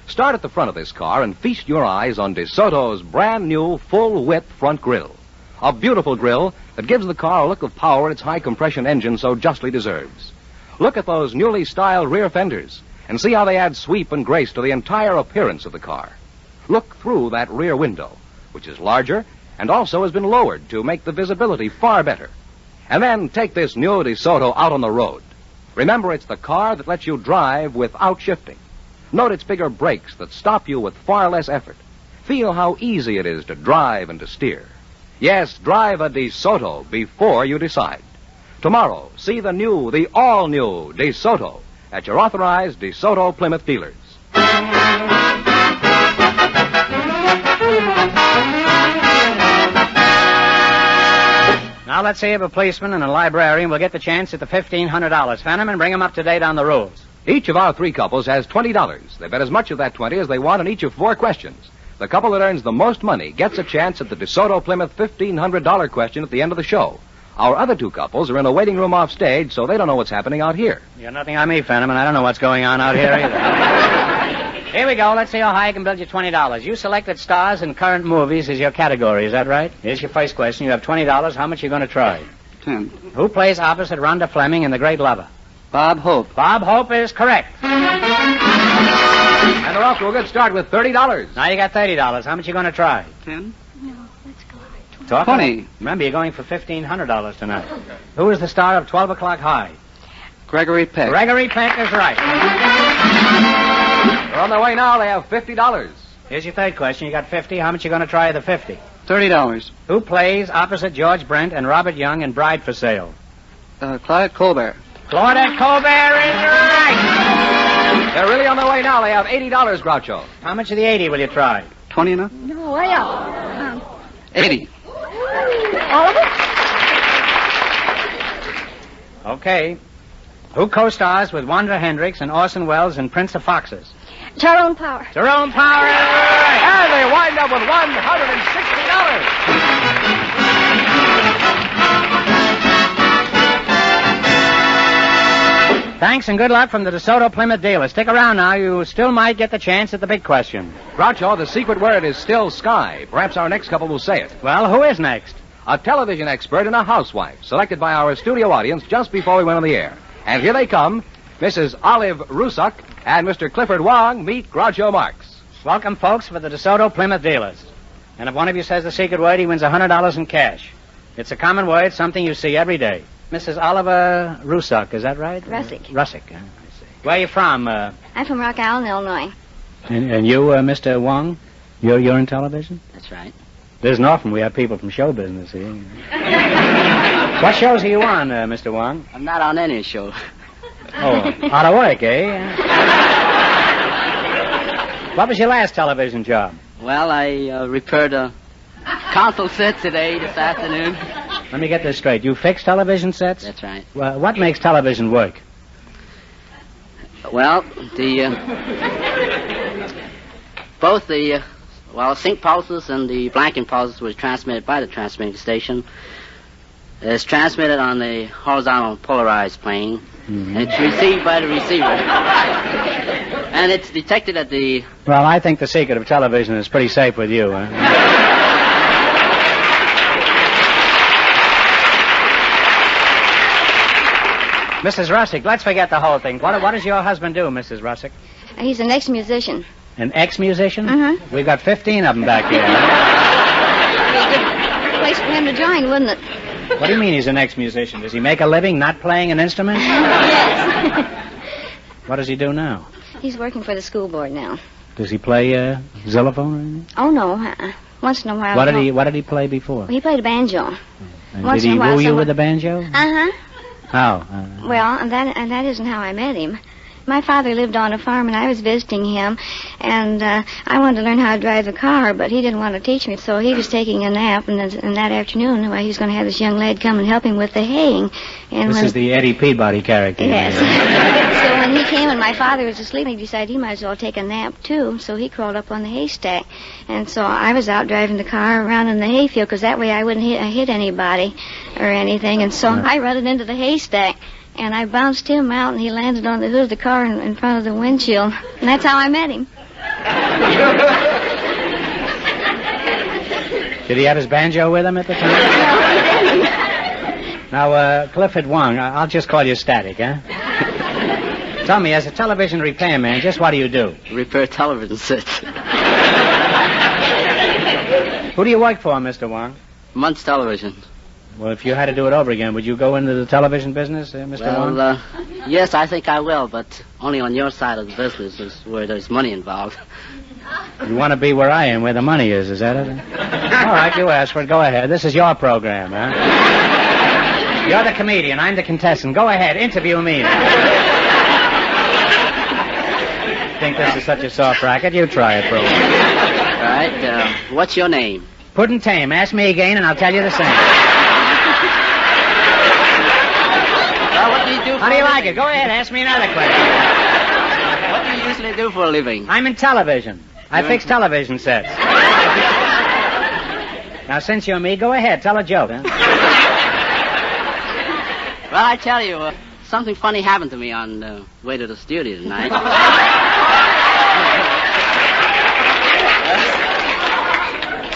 Speaker 15: Start at the front of this car and feast your eyes on DeSoto's brand new full-width front grille. A beautiful grille that gives the car a look of power its high-compression engine so justly deserves. Look at those newly styled rear fenders and see how they add sweep and grace to the entire appearance of the car. Look through that rear window, which is larger and also has been lowered to make the visibility far better. And then take this new DeSoto out on the road. Remember, it's the car that lets you drive without shifting. Note its bigger brakes that stop you with far less effort. Feel how easy it is to drive and to steer. Yes, drive a DeSoto before you decide. Tomorrow, see the all-new DeSoto at your authorized DeSoto Plymouth dealers.
Speaker 2: Now let's see if a policeman and a librarian will get the chance at the $1,500. Fenneman, bring them up to date on the rules.
Speaker 15: Each of our three couples has $20. They bet as much of that 20 as they want on each of 4 questions. The couple that earns the most money gets a chance at the DeSoto Plymouth $1,500 question at the end of the show. Our other 2 couples are in a waiting room off stage, so they don't know what's happening out here.
Speaker 2: You got nothing on me, Fenneman. I don't know what's going on out here either. Here we go. Let's see how high I can build you $20. You selected stars in current movies as your category. Is that right? Here's your first question. You have $20. How much are you going to try?
Speaker 20: 10.
Speaker 2: Who plays opposite Rhonda Fleming in The Great Lover?
Speaker 20: Bob Hope.
Speaker 2: Bob Hope is correct.
Speaker 15: And they're off to a good start with $30.
Speaker 2: Now you got $30. How much are you going to try?
Speaker 20: 10.
Speaker 2: Talk
Speaker 20: 20.
Speaker 2: Remember, you're going for $1,500 tonight. Who is the star of 12 O'Clock High?
Speaker 20: Gregory Peck.
Speaker 2: Gregory Peck is right.
Speaker 15: They're on their way now. They have $50.
Speaker 2: Here's your third question. You got 50. How much you going to try the 50?
Speaker 20: $30.
Speaker 2: Who plays opposite George Brent and Robert Young in Bride for Sale?
Speaker 20: Claudette Colbert.
Speaker 2: Claudette Colbert is right.
Speaker 15: They're really on their way now. They have $80, Groucho.
Speaker 2: How much of the 80 will you try?
Speaker 20: 20 enough?
Speaker 12: No, way up.
Speaker 20: 80.
Speaker 12: All of it?
Speaker 2: Okay. Who co-stars with Wanda Hendricks and Orson Welles in Prince of Foxes?
Speaker 12: Tyrone Power.
Speaker 2: Tyrone Power is right.
Speaker 15: And they wind up with $160.
Speaker 2: Thanks and good luck from the DeSoto Plymouth dealer. Stick around now. You still might get the chance at the big question.
Speaker 15: Groucho, the secret word is still Sky. Perhaps our next couple will say it.
Speaker 2: Well, who is next?
Speaker 15: A television expert and a housewife, selected by our studio audience just before we went on the air. And here they come. Mrs. Olive Rusuck and Mr. Clifford Wong meet Groucho Marx.
Speaker 2: Welcome, folks, for the DeSoto Plymouth dealers. And if one of you says the secret word, he wins $100 in cash. It's a common word, something you see every day. Mrs. Oliver Rusuck, is that right?
Speaker 12: Russick.
Speaker 2: Russick, I see. Where are you from?
Speaker 12: I'm from Rock Island, Illinois.
Speaker 2: And you, Mr. Wong, you're in television?
Speaker 16: That's right.
Speaker 2: It isn't often we have people from show business here. What shows are you on, Mr. Wong?
Speaker 16: I'm not on any show.
Speaker 2: Oh, out of work, eh? What was your last television job?
Speaker 16: Well, I repaired a console set today, this afternoon.
Speaker 2: Let me get this straight. You fix television sets?
Speaker 16: That's right.
Speaker 2: Well, what makes television work?
Speaker 16: Well, both the sync pulses and the blanking pulses were transmitted by the transmitting station. It's transmitted on the horizontal polarized plane, and it's received by the receiver. And it's detected at the...
Speaker 2: Well, I think the secret of television is pretty safe with you, huh? Mrs. Russick, let's forget the whole thing. What does your husband do, Mrs. Russick?
Speaker 12: He's an ex-musician.
Speaker 2: An ex-musician?
Speaker 12: Mm-hmm.
Speaker 2: We've got 15 of them back here.
Speaker 12: Good place for him to join, wouldn't it?
Speaker 2: What do you mean he's an ex-musician? Does he make a living not playing an instrument?
Speaker 12: Yes.
Speaker 2: What does he do now?
Speaker 12: He's working for the school board now.
Speaker 2: Does he play xylophone or anything?
Speaker 12: Oh, no. Once in a while.
Speaker 2: What did he play before?
Speaker 12: He played a banjo.
Speaker 2: Did he woo you with the banjo?
Speaker 12: Uh-huh.
Speaker 2: How?
Speaker 12: Well, and that isn't how I met him. My father lived on a farm, and I was visiting him, and I wanted to learn how to drive the car, but he didn't want to teach me, so he was taking a nap, and that afternoon, he was going to have this young lad come and help him with the haying. And
Speaker 2: this is the Eddie Peabody character.
Speaker 12: Yes. So when he came and my father was asleep, he decided he might as well take a nap, too, so he crawled up on the haystack. And so I was out driving the car around in the hayfield, because that way I wouldn't hit anybody or anything, and so I run it into the haystack. And I bounced him out, and he landed on the hood of the car in front of the windshield. And that's how I met him.
Speaker 2: Did he have his banjo with him at the time?
Speaker 12: No, he didn't.
Speaker 2: Now, Clifford Wong, I'll just call you Static, huh? Tell me, as a television repairman, just what do you do?
Speaker 16: Repair television sets.
Speaker 2: Who do you work for, Mr. Wong?
Speaker 16: Muntz Television.
Speaker 2: Well, if you had to do it over again, would you go into the television business, Mr. Wong?
Speaker 16: Well, yes, I think I will, but only on your side of the business is where there's money involved.
Speaker 2: You want to be where I am, where the money is that it? All right, you asked for it. Go ahead. This is your program, huh? You're the comedian. I'm the contestant. Go ahead. Interview me. Think this is such a soft racket? You try it for a while.
Speaker 16: All right. What's your name?
Speaker 2: Puddin' Tame. Ask me again, and I'll tell you the same.
Speaker 16: Well, what do you do for
Speaker 2: How do you
Speaker 16: a
Speaker 2: like
Speaker 16: living?
Speaker 2: it? Go ahead. Ask me another question.
Speaker 16: What do you usually do for a living?
Speaker 2: I'm in television. I fix television sets. Now, since you're me, go ahead. Tell a joke. Huh?
Speaker 16: Well, I tell you, something funny happened to me on the way to the studio tonight.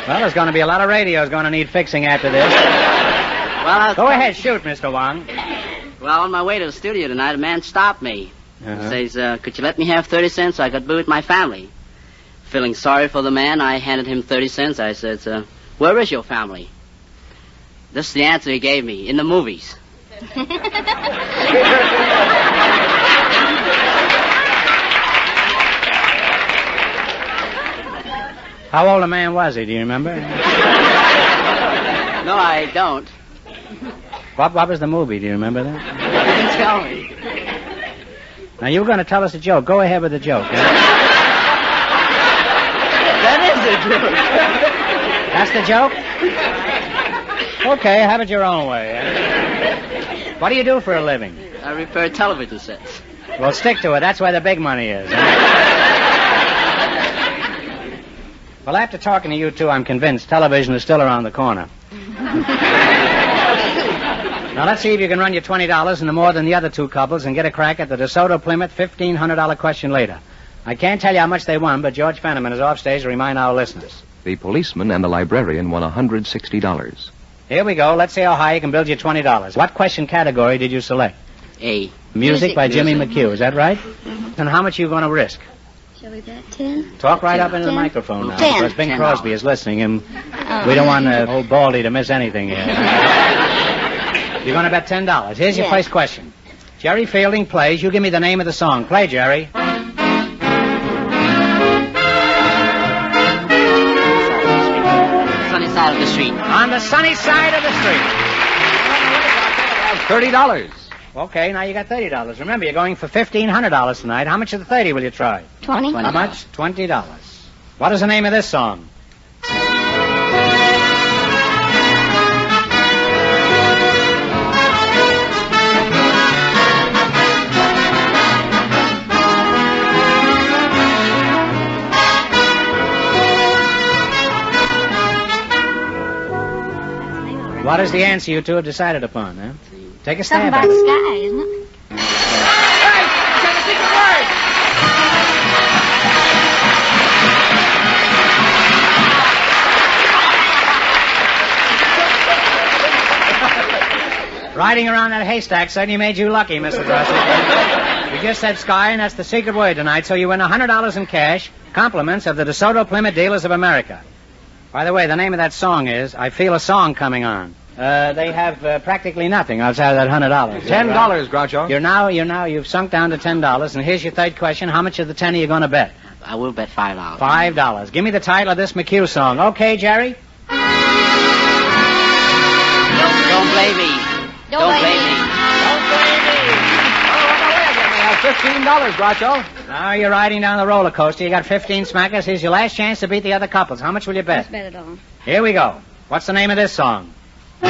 Speaker 2: Well, there's going to be a lot of radios going to need fixing after this.
Speaker 16: Well,
Speaker 2: Go ahead, shoot, Mr. Wong.
Speaker 16: Well, on my way to the studio tonight, a man stopped me.
Speaker 2: Uh-huh.
Speaker 16: He says, could you let me have 30 cents so I could be with my family? Feeling sorry for the man, I handed him 30 cents. I said, where is your family? This is the answer he gave me, in the movies.
Speaker 2: How old a man was he? Do you remember?
Speaker 16: No, I don't.
Speaker 2: What was the movie? Do you remember that?
Speaker 16: Tell me.
Speaker 2: Now, you were going to tell us a joke. Go ahead with the joke. Huh?
Speaker 16: That is a joke.
Speaker 2: That's the joke? Okay, have it your own way. Huh? What do you do for a living?
Speaker 16: I repair television sets.
Speaker 2: Well, stick to it. That's where the big money is. Huh? Well, after talking to you two, I'm convinced television is still around the corner. Now, let's see if you can run your $20 into more than the other two couples and get a crack at the DeSoto Plymouth $1,500 question later. I can't tell you how much they won, but George Fenneman is off stage to remind our listeners.
Speaker 19: The policeman and the librarian won $160.
Speaker 2: Here we go. Let's see how high you can build your $20. What question category did you select?
Speaker 16: A.
Speaker 2: Music by Jimmy McHugh. Is that right? And how much are you going to risk?
Speaker 12: Shall we bet 10?
Speaker 2: Talk right up into the microphone now,
Speaker 12: 10.
Speaker 2: because Bing
Speaker 12: $10.
Speaker 2: Crosby is listening, and we don't want old Baldy to miss anything here. You're going to bet $10. Here's your first question. Jerry Fielding plays. You give me the name of the song. Play, Jerry.
Speaker 16: Sunny side of the street.
Speaker 2: On the sunny side of the street.
Speaker 15: $30.
Speaker 2: Okay, now you got $30. Remember, you're going for $1,500 tonight. How much of the 30 will you try?
Speaker 12: 20.
Speaker 2: How much? $20. What is the name of this song? What is the answer you two have decided upon, huh? Take a
Speaker 12: Something
Speaker 2: stab
Speaker 12: about
Speaker 2: at
Speaker 12: the
Speaker 2: it.
Speaker 12: sky, isn't it?
Speaker 2: Riding around that haystack certainly made you lucky, Mrs. Russell. You just said sky, and that's the secret word tonight, so you win $100 in cash, compliments of the DeSoto Plymouth Dealers of America. By the way, the name of that song is I Feel a Song Coming On. They have practically nothing outside of that $100.
Speaker 15: $10, Groucho.
Speaker 2: You've sunk down to $10, and here's your third question. How much of the 10 are you going to bet?
Speaker 16: I will bet $5.
Speaker 2: $5. Give me the title of this McHugh song. Okay, Jerry?
Speaker 16: Don't blame me. Don't blame me.
Speaker 15: $15, Groucho.
Speaker 2: Now you're riding down the roller coaster. You got 15 smackers. Here's your last chance to beat the other couples. How much will you bet?
Speaker 12: Let's bet it all.
Speaker 2: Here we go. What's the name of this song?
Speaker 12: I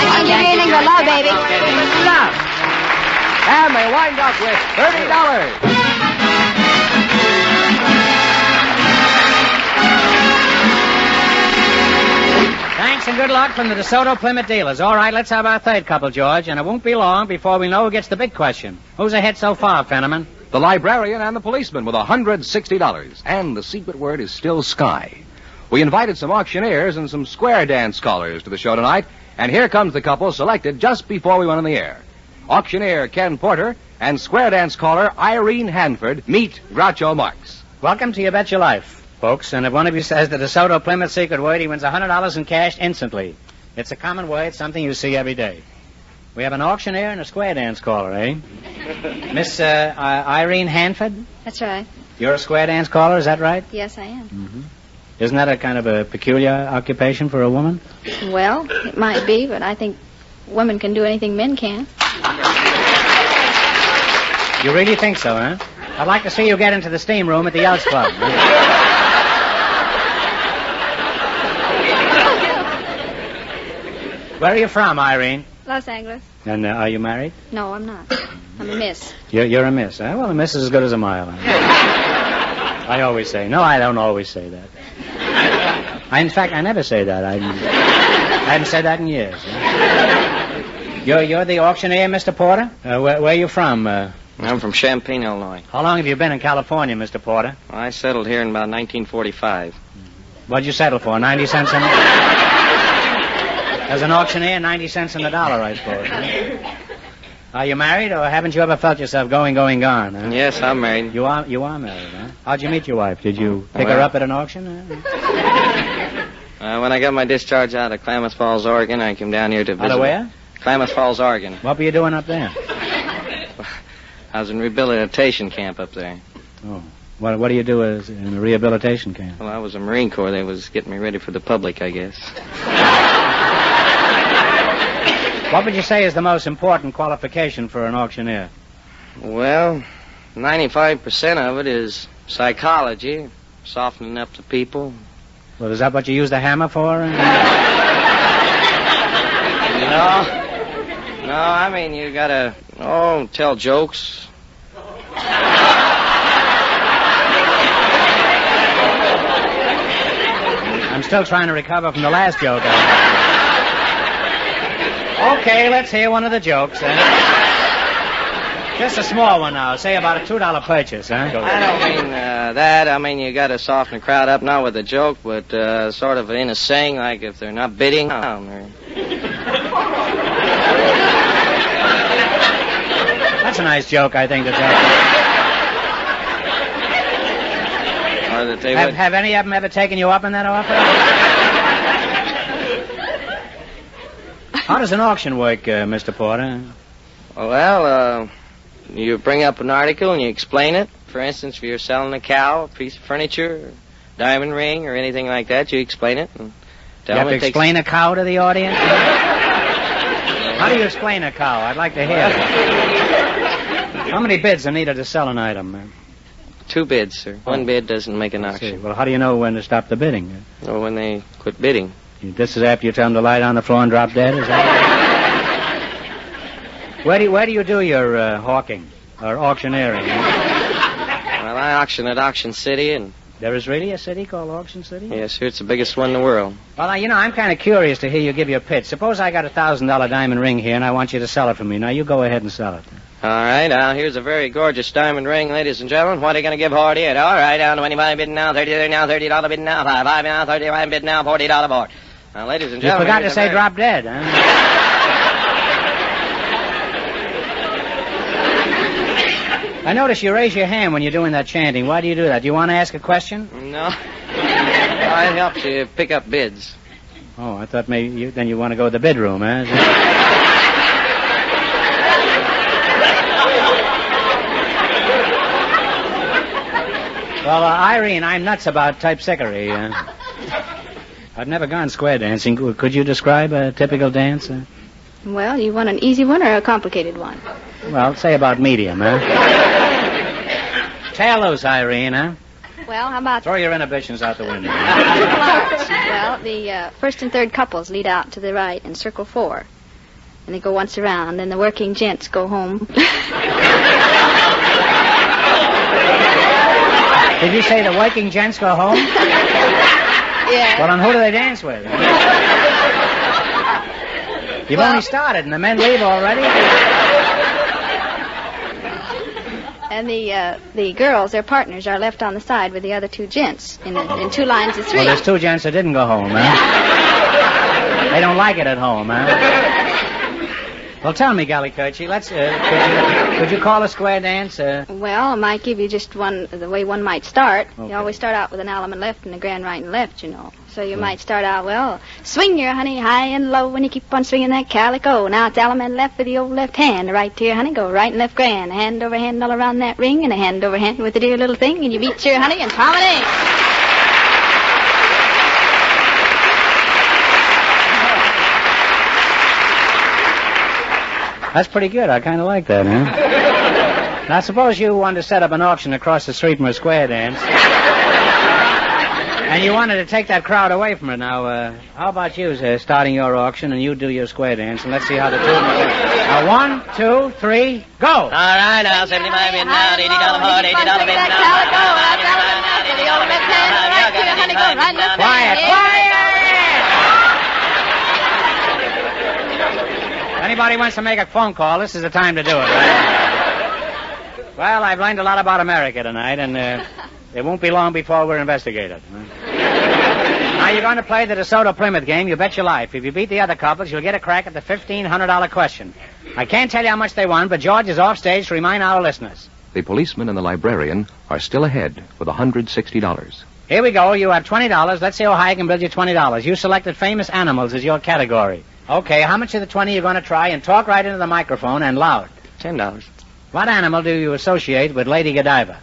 Speaker 12: can't give you anything but love, baby.
Speaker 2: Love.
Speaker 15: And they wind up with $30.
Speaker 2: Thanks and good luck from the DeSoto Plymouth Dealers. All right, let's have our third couple, George, and it won't be long before we know who gets the big question. Who's ahead so far, Fenneman?
Speaker 15: The librarian and the policeman with $160. And the secret word is still sky. We invited some auctioneers and some square dance scholars to the show tonight, and here comes the couple selected just before we went on the air. Auctioneer Ken Porter and square dance caller Irene Hanford meet Groucho Marx.
Speaker 2: Welcome to You Bet Your Life, folks, and if one of you says the DeSoto Plymouth secret word, he wins $100 in cash instantly. It's a common word, something you see every day. We have an auctioneer and a square dance caller, eh? Miss Irene Hanford?
Speaker 11: That's right.
Speaker 2: You're a square dance caller, is that right?
Speaker 11: Yes, I am.
Speaker 2: Mm-hmm. Isn't that a kind of a peculiar occupation for a woman?
Speaker 11: Well, it might be, but I think women can do anything men can.
Speaker 10: You really think so, huh? I'd like to see you get into the steam room at the Elks Club. Where are you from, Irene?
Speaker 11: Los Angeles.
Speaker 10: And are you married?
Speaker 11: No, I'm not. I'm a miss.
Speaker 10: You're a miss, huh? Well, a miss is as good as a mile. I always say. No, I don't always say that. In fact, I never say that. I haven't said that in years. You're the auctioneer, Mr. Porter? Where are you from?
Speaker 21: I'm from Champaign, Illinois.
Speaker 10: How long have you been in California, Mr. Porter?
Speaker 21: I settled here in about 1945.
Speaker 10: What'd you settle for? 90 cents in... As an auctioneer, 90 cents in the dollar, I suppose. Huh? Are you married, or haven't you ever felt yourself going, gone? Huh?
Speaker 21: Yes, I'm married.
Speaker 10: You are married, huh? How'd you meet your wife? Did you pick her up at an auction?
Speaker 21: When I got my discharge out of Klamath Falls, Oregon, I came down here to visit.
Speaker 10: Out of where?
Speaker 21: Klamath Falls, Oregon.
Speaker 10: What were you doing up there?
Speaker 21: I was in rehabilitation camp up there.
Speaker 10: Oh. What do you do in a rehabilitation camp?
Speaker 21: Well, I was a Marine Corps. They was getting me ready for the public, I guess.
Speaker 10: What would you say is the most important qualification for an auctioneer?
Speaker 21: Well, 95% of it is psychology, softening up the people.
Speaker 10: Well, is that what you use the hammer for?
Speaker 21: No, I mean, you gotta, tell jokes.
Speaker 10: I'm still trying to recover from the last joke. Okay, let's hear one of the jokes, Just a small one now. Say about a $2 purchase, huh?
Speaker 21: I don't mean that. I mean, you got to soften the crowd up, not with a joke, but sort of in a saying, like if they're not bidding.
Speaker 10: That's a nice joke, I think, to tell.
Speaker 21: Or that they
Speaker 10: have any of them ever taken you up in that offer? How does an auction work, Mr. Porter?
Speaker 21: Well, you bring up an article and you explain it. For instance, if you're selling a cow, a piece of furniture, a diamond ring, or anything like that, you explain it. And
Speaker 10: you have to explain a cow to the audience? How do you explain a cow? I'd like to hear. How many bids are needed to sell an item?
Speaker 21: 2 bids, sir. One bid doesn't make an auction.
Speaker 10: Well, how do you know when to stop the bidding?
Speaker 21: Well, when they quit bidding.
Speaker 10: This is after you tell them to lie down on the floor and drop dead, is that? Where do you do your hawking or auctioneering?
Speaker 21: Well, I auction at Auction City, and
Speaker 10: there is really a city called Auction City?
Speaker 21: Yes, sir. It's the biggest one in the world.
Speaker 10: Well, I'm kind of curious to hear you give your pitch. Suppose I got a $1,000 diamond ring here, and I want you to sell it for me. Now, you go ahead and sell it.
Speaker 21: All right. Now, here's a very gorgeous diamond ring, ladies and gentlemen. What are you going to give for it? All right. Down to 25 bidding now, 30 now, $30 bidding now, 5 now, 35 bidding now, $40 board. Now, ladies and gentlemen...
Speaker 10: You forgot to say drop dead, huh? I notice you raise your hand when you're doing that chanting. Why do you do that? Do you want to ask a question?
Speaker 21: No. It helps you pick up bids.
Speaker 10: Oh, I thought maybe then you want to go to the bid room, huh? Well, Irene, I'm nuts about typesickery. I've never gone square dancing. Could you describe a typical dance?
Speaker 11: Well, you want an easy one or a complicated one?
Speaker 10: Well, say about medium, huh? Tail loose, Irene, huh?
Speaker 11: Well, how about...
Speaker 10: Throw your inhibitions out the window.
Speaker 11: Well, the first and third couples lead out to the right in circle 4. And they go once around. Then the working gents go home.
Speaker 10: Did you say the working gents go home?
Speaker 11: Yeah.
Speaker 10: Well, then who do they dance with? You've only started, and the men leave already?
Speaker 11: And the girls, their partners, are left on the side with the other 2 gents in 2 lines of 3.
Speaker 10: Well, there's 2 gents that didn't go home, huh? They don't like it at home, huh? Well, tell me, Gallicurci, could you call a square dance?
Speaker 11: Well, I might give you just the way one might start.
Speaker 10: Okay.
Speaker 11: You always start out with an element left and a grand right and left, you know. So you might start out, well, swing your honey high and low when you keep on swinging that calico. Now it's element left with the old left hand. Right to your honey, go right and left grand. Hand over hand all around that ring and a hand over hand with the dear little thing. And you beat your honey and promenade.
Speaker 10: That's pretty good. I kind of like that, huh? Now, suppose you wanted to set up an auction across the street from a square dance. And you wanted to take that crowd away from it. Now, how about you, starting your auction and you do your square dance, and let's see how the two of them go. Now, 1, 2, 3, go!
Speaker 21: All right, now, 75 bid now, $80 board, $80 bid now.
Speaker 10: Quiet, quiet! If anybody wants to make a phone call, this is the time to do it, right? Well, I've learned a lot about America tonight, and it won't be long before we're investigated. Now, you're going to play the DeSoto Plymouth game, you bet your life. If you beat the other couples, you'll get a crack at the $1,500 question. I can't tell you how much they won, but George is off stage to remind our listeners.
Speaker 19: The policeman and the librarian are still ahead with $160.
Speaker 10: Here we go. You have $20. Let's see how high I can build you $20. You selected famous animals as your category. Okay, how much of the 20 you're going to try? And talk right into the microphone and loud.
Speaker 21: $10.
Speaker 10: What animal do you associate with Lady Godiva?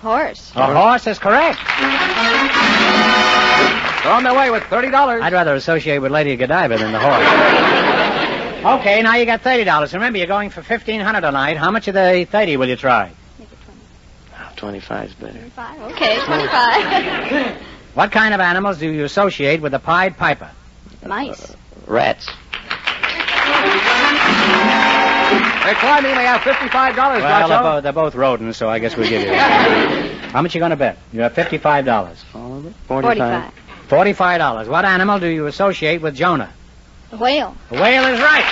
Speaker 11: Horse.
Speaker 10: A horse is correct.
Speaker 15: They're on their way with $30.
Speaker 10: I'd rather associate with Lady Godiva than the horse. Okay, now you got $30. Remember, you're going for $1,500 tonight. How much of the 30 will you try?
Speaker 21: 25 is better.
Speaker 11: 25. Okay, 25.
Speaker 10: What kind of animals do you associate with the Pied Piper?
Speaker 11: Mice.
Speaker 21: Rats.
Speaker 15: They're climbing. They have $55,
Speaker 10: Well,
Speaker 15: Groucho.
Speaker 10: they're both rodents, so I guess we'll give you that. How much you going to bet? You have $55.
Speaker 11: 45.
Speaker 10: $45. What animal do you associate with Jonah?
Speaker 11: The whale.
Speaker 10: The whale is right.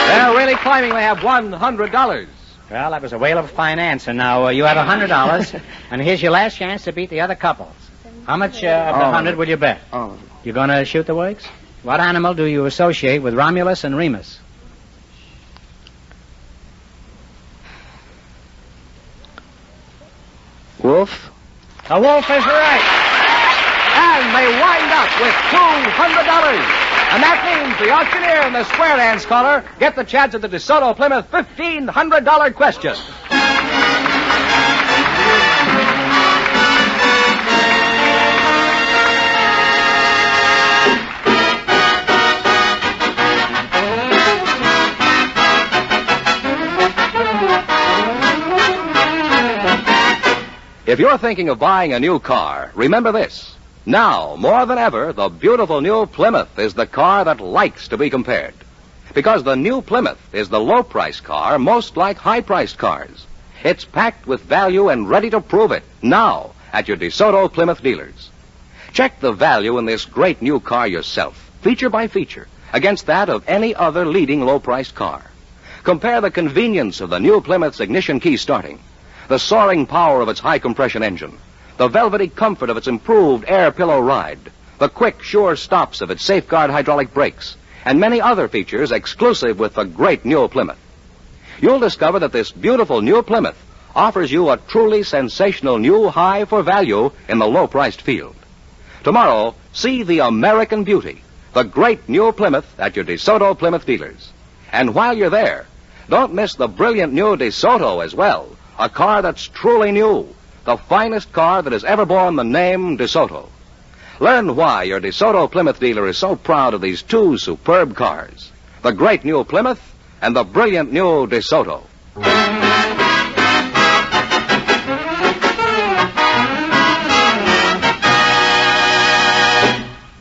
Speaker 15: They're really climbing. They have $100.
Speaker 10: Well, that was a whale of finance, and now you have $100, and here's your last chance to beat the other couples. How much of the 100 will you bet? You going to shoot the works? What animal do you associate with Romulus and Remus?
Speaker 21: Wolf.
Speaker 10: A wolf is right.
Speaker 15: And they wind up with $200. And that means the auctioneer and the square dance caller get the chance at the DeSoto Plymouth $1,500 question. If you're thinking of buying a new car, remember this. Now, more than ever, the beautiful new Plymouth is the car that likes to be compared. Because the new Plymouth is the low-price car most like high-priced cars. It's packed with value and ready to prove it now at your DeSoto Plymouth dealers. Check the value in this great new car yourself, feature by feature, against that of any other leading low-priced car. Compare the convenience of the new Plymouth's ignition key starting, the soaring power of its high-compression engine, the velvety comfort of its improved air pillow ride, the quick, sure stops of its Safeguard hydraulic brakes, and many other features exclusive with the great new Plymouth. You'll discover that this beautiful new Plymouth offers you a truly sensational new high for value in the low-priced field. Tomorrow, see the American beauty, the great new Plymouth at your DeSoto Plymouth dealers. And while you're there, don't miss the brilliant new DeSoto as well, a car that's truly new, the finest car that has ever borne the name DeSoto. Learn why your DeSoto Plymouth dealer is so proud of these two superb cars, the great new Plymouth and the brilliant new DeSoto.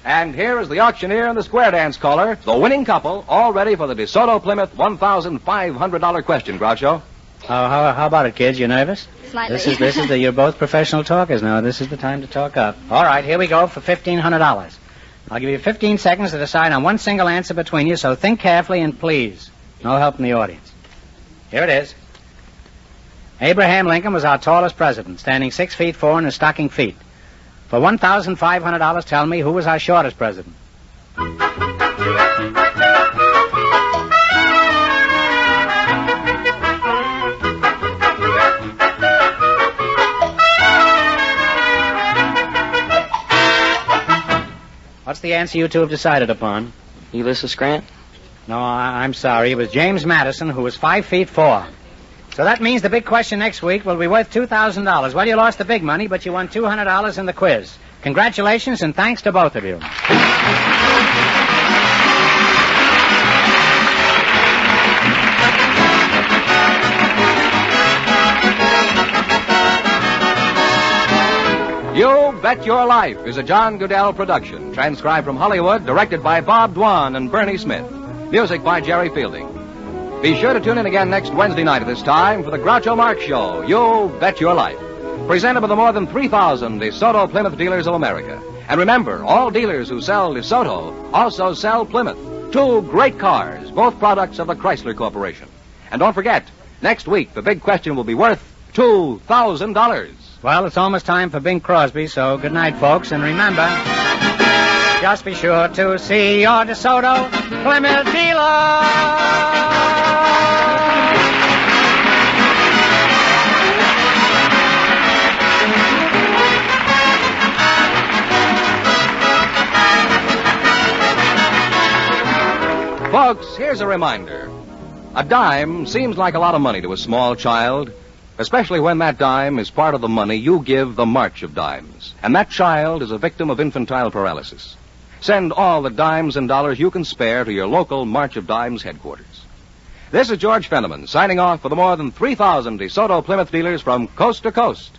Speaker 15: And here is the auctioneer and the square dance caller, the winning couple, all ready for the DeSoto Plymouth $1,500 question, Groucho.
Speaker 10: How about it, kids? You nervous?
Speaker 11: Slightly.
Speaker 10: You're both professional talkers now. This is the time to talk up. All right, here we go for $1,500. I'll give you 15 seconds to decide on one single answer between you, so think carefully and please, no help from the audience. Here it is. Abraham Lincoln was our tallest president, standing 6 feet 4 in his stocking feet. For $1,500, tell me, who was our shortest president? What's the answer you two have decided upon?
Speaker 21: Ulysses Grant?
Speaker 10: No, I'm sorry. It was James Madison, who was 5 feet 4. So that means the big question next week will be worth $2,000. Well, you lost the big money, but you won $200 in the quiz. Congratulations, and thanks to both of you.
Speaker 15: Bet Your Life is a John Goodell production, transcribed from Hollywood, directed by Bob Dwan and Bernie Smith. Music by Jerry Fielding. Be sure to tune in again next Wednesday night at this time for the Groucho Marx Show, You Bet Your Life, presented by the more than 3,000 DeSoto Plymouth dealers of America. And remember, all dealers who sell DeSoto also sell Plymouth. Two great cars, both products of the Chrysler Corporation. And don't forget, next week the big question will be worth $2,000.
Speaker 2: Well, it's almost time for Bing Crosby, so good night, folks. And remember, just be sure to see your DeSoto Plymouth dealer.
Speaker 15: Folks, here's a reminder. A dime seems like a lot of money to a small child, especially when that dime is part of the money you give the March of Dimes. And that child is a victim of infantile paralysis. Send all the dimes and dollars you can spare to your local March of Dimes headquarters. This is George Fenneman signing off for the more than 3,000 DeSoto Plymouth dealers from coast to coast.